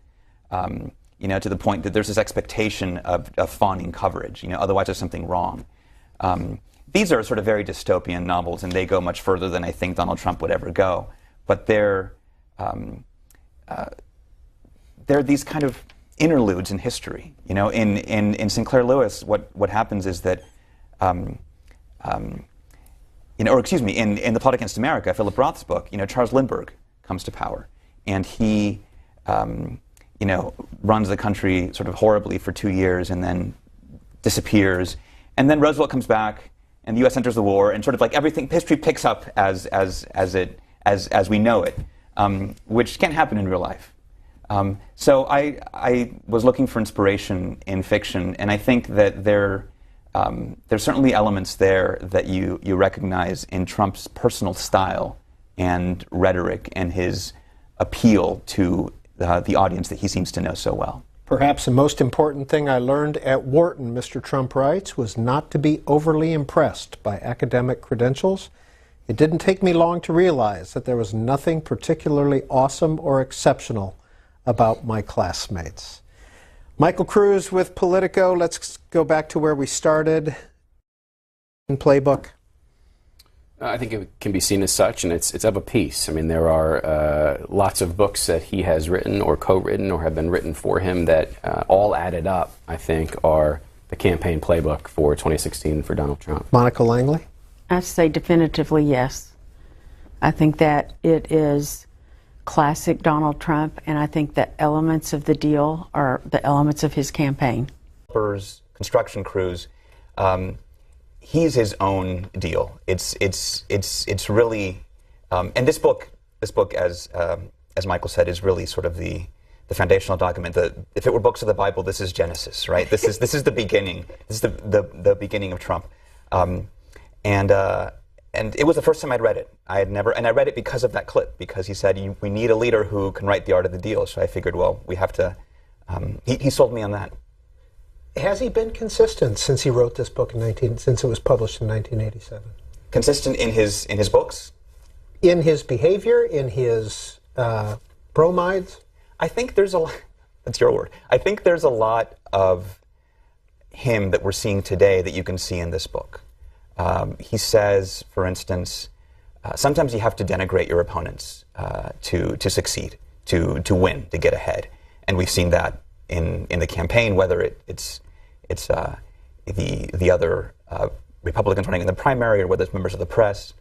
to the point that there's this expectation of fawning coverage, otherwise there's something wrong. These are sort of very dystopian novels, and they go much further than I think Donald Trump would ever go. But they're these kind of interludes in history. In Sinclair Lewis, what happens is that, in The Plot Against America, Philip Roth's book, Charles Lindbergh comes to power, and he, runs the country sort of horribly for 2 years, and then disappears, and then Roosevelt comes back, and the U.S. enters the war, and sort of everything, history picks up as we know it, which can't happen in real life. So I was looking for inspiration in fiction, and I think that there's certainly elements there that you recognize in Trump's personal style and rhetoric and his appeal to the audience that he seems to know so well. Perhaps the most important thing I learned at Wharton, Mr. Trump writes, was not to be overly impressed by academic credentials. It didn't take me long to realize that there was nothing particularly awesome or exceptional about my classmates. Michael Cruz with Politico. Let's go back to where we started. Playbook. I think it can be seen as such, and it's of a piece. I mean, there are lots of books that he has written or co-written or have been written for him that all added up, I think, are the campaign playbook for 2016 for Donald Trump. Monica Langley? I'd say definitively yes. I think that it is classic Donald Trump, and I think that elements of the deal are the elements of his campaign. Construction crews, he's his own deal. It's really, and this book, as Michael said, is really sort of the foundational document. If it were books of the Bible, this is Genesis, right? This is the beginning. This is the beginning of Trump, and it was the first time I'd read it. I read it because of that clip, because he said we need a leader who can write the art of the deal. So I figured, well, we have to. He sold me on that. Has he been consistent since he wrote this book since it was published in 1987? Consistent in his books? In his behavior, in his bromides? I think there's a lot. That's your word. I think there's a lot of him that we're seeing today that you can see in this book. He says, for instance, sometimes you have to denigrate your opponents to succeed, to win, to get ahead, and we've seen that in the campaign, whether it's the other Republicans running in the primary or whether it's members of the press,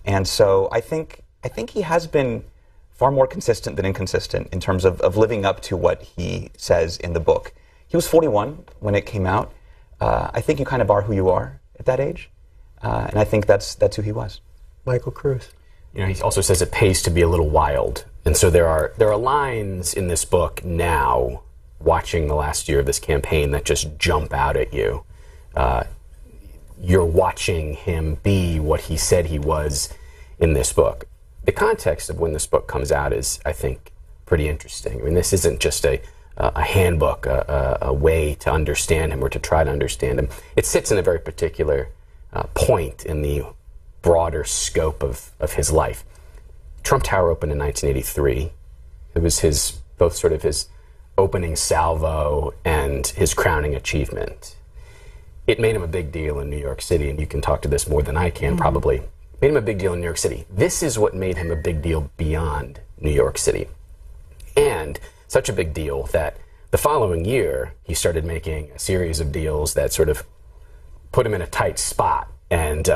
and so I think he has been far more consistent than inconsistent in terms of living up to what he says in the book. He was 41 when it came out. I think you kind of are who you are at that age, and I think that's who he was. Michael Cruz. You know, he also says it pays to be a little wild, and so there are lines in this book now, watching the last year of this campaign, that just jump out at you. You're watching him be what he said he was in this book. The context of when this book comes out is, I think, pretty interesting. I mean, this isn't just a handbook, a way to understand him or to try to understand him. It sits in a very particular point in the broader scope of his life. Trump Tower opened in 1983. It was both sort of his opening salvo and his crowning achievement. It made him a big deal in New York City, and you can talk to this more than I can, probably. It made him a big deal in New York City. This is what made him a big deal beyond New York City. And such a big deal that the following year, he started making a series of deals that sort of put him in a tight spot and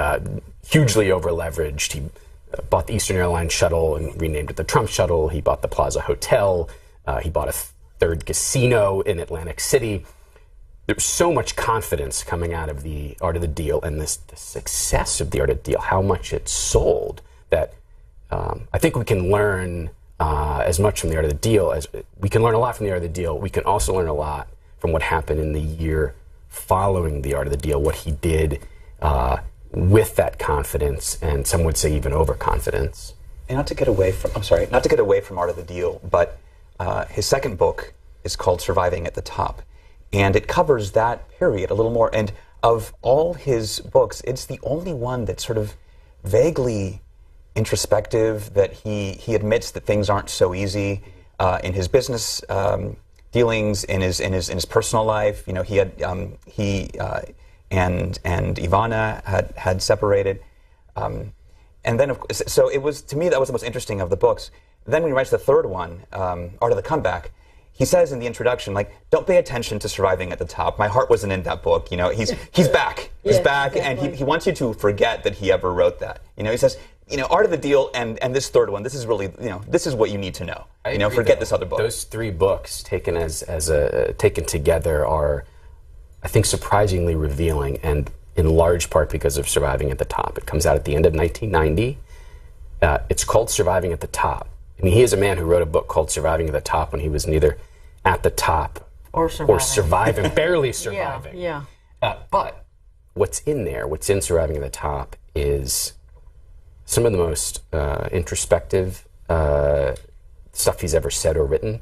hugely over-leveraged. He bought the Eastern Airlines shuttle and renamed it the Trump Shuttle. He bought the Plaza Hotel. He bought a third casino in Atlantic City. There was so much confidence coming out of the Art of the Deal and the success of the Art of the Deal, how much it sold, that I think we can learn as much from the Art of the Deal as we can learn a lot from the Art of the Deal. We can also learn a lot from what happened in the year following the Art of the Deal, what he did with that confidence, and some would say even overconfidence. And not to get away from Art of the Deal, but his second book is called Surviving at the Top. And it covers that period a little more. And of all his books, it's the only one that's sort of vaguely introspective, that he admits that things aren't so easy in his business dealings, in his personal life. You know, he and Ivana had separated. And then, so it was, to me, that was the most interesting of the books. Then when he writes the third one, Art of the Comeback, he says in the introduction, like, don't pay attention to Surviving at the Top. My heart wasn't in that book. You know, he's back. He's back, exactly. And he wants you to forget that he ever wrote that. You know, he says, you know, Art of the Deal and this third one, this is really, you know, this is what you need to know. You know, forget this other book. Those three books taken taken together are, I think, surprisingly revealing, and in large part because of Surviving at the Top. It comes out at the end of 1990. It's called Surviving at the Top. I mean, he is a man who wrote a book called Surviving at the Top when he was neither at the top or surviving, barely surviving. Yeah. But what's in Surviving at the Top is some of the most introspective stuff he's ever said or written.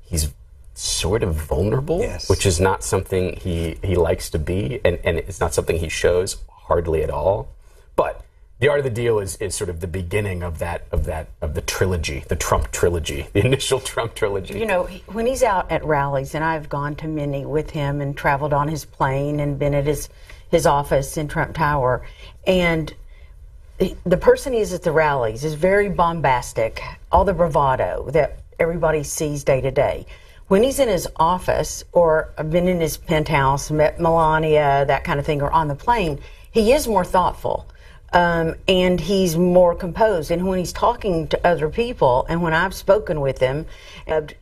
He's sort of vulnerable, yes, which is not something he likes to be, and it's not something he shows hardly at all. But the Art of the Deal is sort of the beginning of the trilogy, the Trump trilogy, the initial Trump trilogy. You know, when he's out at rallies, and I've gone to many with him and traveled on his plane and been at his office in Trump Tower, and the person he is at the rallies is very bombastic, all the bravado that everybody sees day to day. When he's in his office, or I've been in his penthouse, met Melania, that kind of thing, or on the plane, he is more thoughtful. And he's more composed. And when he's talking to other people, and when I've spoken with him,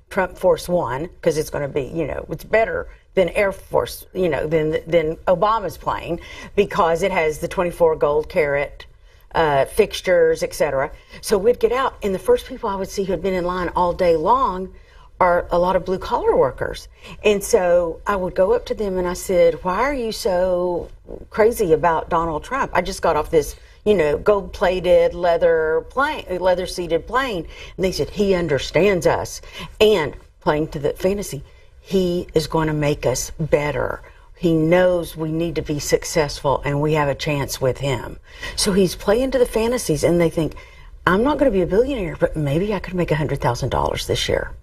Trump Force One, because it's going to be, you know, it's better than Air Force, you know, than Obama's plane, because it has the 24 gold carat fixtures, etc. So we'd get out, and the first people I would see who had been in line all day long are a lot of blue collar workers. And so I would go up to them and I said, why are you so crazy about Donald Trump? I just got off this, you know, gold plated leather seated plane. And they said, he understands us. And playing to the fantasy, he is going to make us better. He knows we need to be successful and we have a chance with him. So he's playing to the fantasies, and they think, I'm not going to be a billionaire, but maybe I could make $100,000 this year.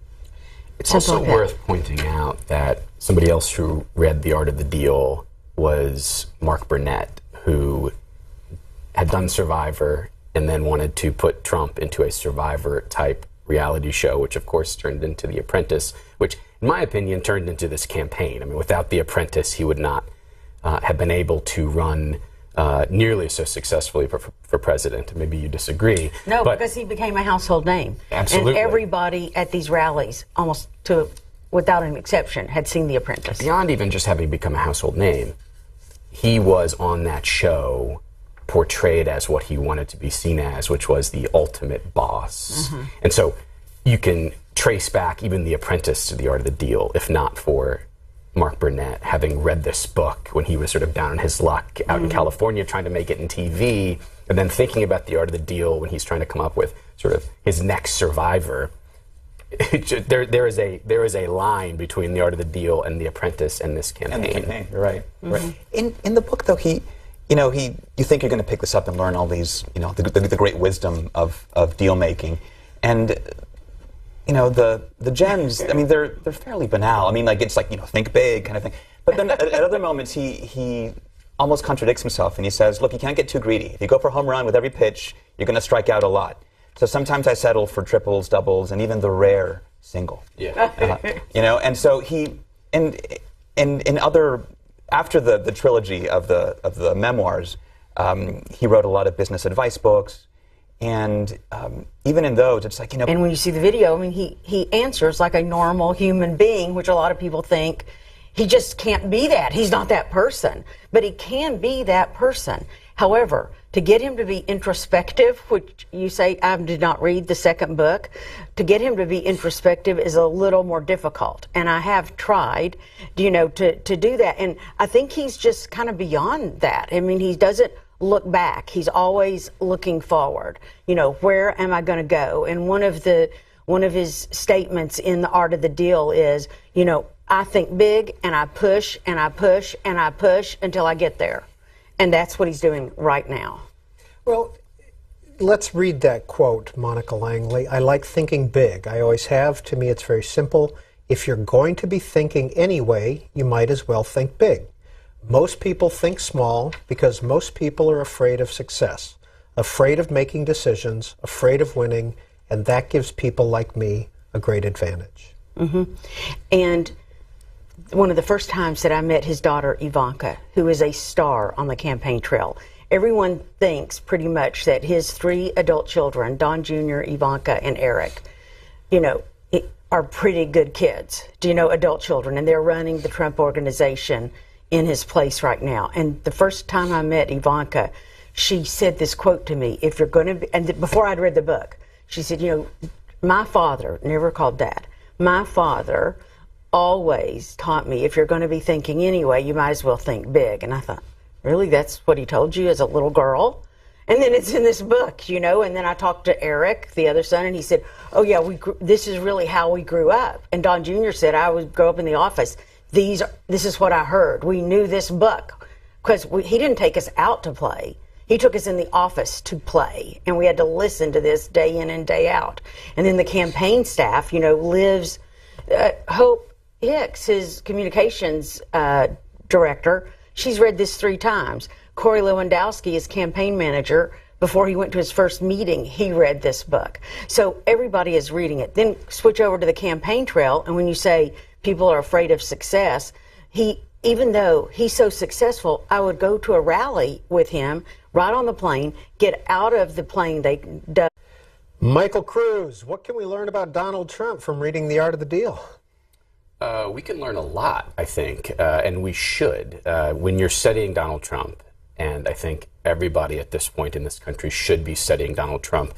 It's also worth pointing out that somebody else who read The Art of the Deal was Mark Burnett, who had done Survivor and then wanted to put Trump into a Survivor-type reality show, which of course turned into The Apprentice, which, in my opinion, turned into this campaign. I mean, without The Apprentice, he would not have been able to run nearly so successfully for president. Maybe you disagree. No, but because he became a household name. Absolutely. And everybody at these rallies, without an exception, had seen The Apprentice. Beyond even just having become a household name, he was on that show portrayed as what he wanted to be seen as, which was the ultimate boss. Mm-hmm. And so you can trace back even The Apprentice to The Art of the Deal, if not for Mark Burnett having read this book when he was sort of down on his luck out in California trying to make it in TV, and then thinking about The Art of the Deal when he's trying to come up with sort of his next survivor. There is a line between The Art of the Deal and The Apprentice and this campaign. And the campaign, you're right. Right. In the book, though, you think you're going to pick this up and learn all these, the great wisdom of deal making, and the gems. I mean, they're fairly banal. I mean, it's think big kind of thing. But then at other moments, he almost contradicts himself, and he says, "Look, you can't get too greedy. If you go for a home run with every pitch, you're going to strike out a lot. So sometimes I settle for triples, doubles, and even the rare single." Yeah. And so in other, after the trilogy of the memoirs, he wrote a lot of business advice books, and even in those, it's And when you see the video, I mean, he answers like a normal human being, which a lot of people think he just can't be that. He's not that person, but he can be that person. However, to get him to be introspective, which you say I did not read the second book, to get him to be introspective is a little more difficult. And I have tried, to do that. And I think he's just kind of beyond that. I mean, he doesn't look back. He's always looking forward. Where am I going to go? And one of his statements in The Art of the Deal is, I think big and I push and I push and I push until I get there. And that's what he's doing right now. Well, let's read that quote, Monica Langley. I like thinking big. I always have. To me, it's very simple. If you're going to be thinking anyway, you might as well think big. Most people think small because most people are afraid of success, afraid of making decisions, afraid of winning, and that gives people like me a great advantage. Mm-hmm. And one of the first times that I met his daughter, Ivanka, who is a star on the campaign trail, everyone thinks pretty much that his 3 adult children, Don Jr., Ivanka, and Eric, are pretty good kids, adult children, and they're running the Trump organization in his place right now. And the first time I met Ivanka, she said this quote to me, if you're going to be, and before I'd read the book, she said, my father, never called Dad, my father always taught me, if you're going to be thinking anyway, you might as well think big. And I thought, really, that's what he told you as a little girl? And then it's in this book, and then I talked to Eric, the other son, and he said, oh yeah, this is really how we grew up. And Don Jr. said, I would grow up in the office. This is what I heard. We knew this book because he didn't take us out to play. He took us in the office to play, and we had to listen to this day in and day out. And then the campaign staff, lives, Hope Hicks, his communications director, she's read this 3 times. Corey Lewandowski, his campaign manager, before he went to his first meeting, he read this book. So everybody is reading it. Then switch over to the campaign trail, and when you say people are afraid of success, even though he's so successful, I would go to a rally with him, ride on the plane, get out of the plane. Michael Cruz, what can we learn about Donald Trump from reading The Art of the Deal? We can learn a lot, I think, and we should. When you're studying Donald Trump, and I think everybody at this point in this country should be studying Donald Trump,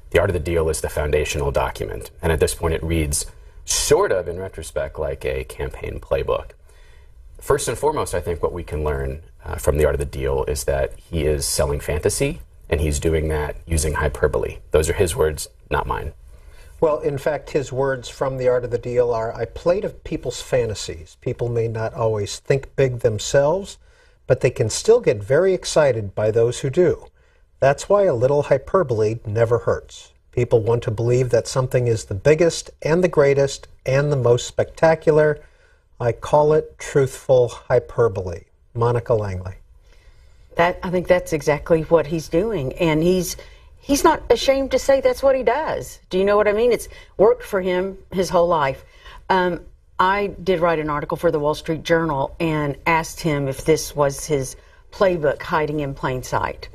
The Art of the Deal is the foundational document. And at this point it reads sort of, in retrospect, like a campaign playbook. First and foremost, I think what we can learn from The Art of the Deal is that he is selling fantasy, and he's doing that using hyperbole. Those are his words, not mine. Well, in fact, his words from The Art of the Deal are, I play to people's fantasies. People may not always think big themselves, but they can still get very excited by those who do. That's why a little hyperbole never hurts. People want to believe that something is the biggest and the greatest and the most spectacular. I call it truthful hyperbole. Monica Langley. I think that's exactly what he's doing, and he's not ashamed to say that's what he does. Do you know what I mean? It's worked for him his whole life. I did write an article for the Wall Street Journal and asked him if this was his playbook hiding in plain sight.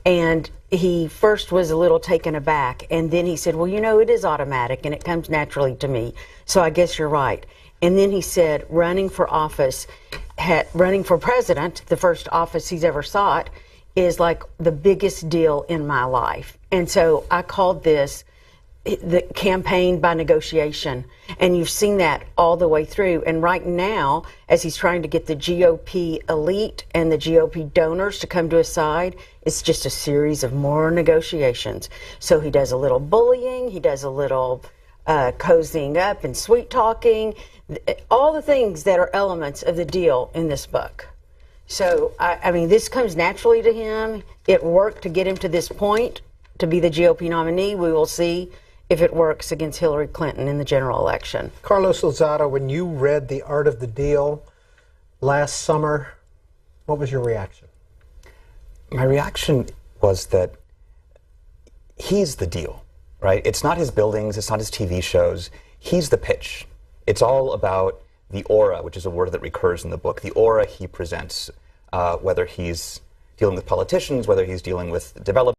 And he first was a little taken aback, and then he said, well, you know, it is automatic and it comes naturally to me, so I guess you're right. And then he said running for office, running for president, the first office he's ever sought, is like the biggest deal in my life. And so I called this the campaign by negotiation. And you've seen that all the way through. And right now, as he's trying to get the GOP elite and the GOP donors to come to his side, it's just a series of more negotiations. So he does a little bullying, he does a little cozying up and sweet talking, all the things that are elements of the deal in this book. So, I mean, this comes naturally to him. It worked to get him to this point, to be the GOP nominee. We will see if it works against Hillary Clinton in the general election. Carlos Lozada, when you read The Art of the Deal last summer, what was your reaction? My reaction was that he's the deal, right? It's not his buildings, it's not his TV shows. He's the pitch. It's all about the aura, which is a word that recurs in the book, the aura he presents, whether he's dealing with politicians, whether he's dealing with developers.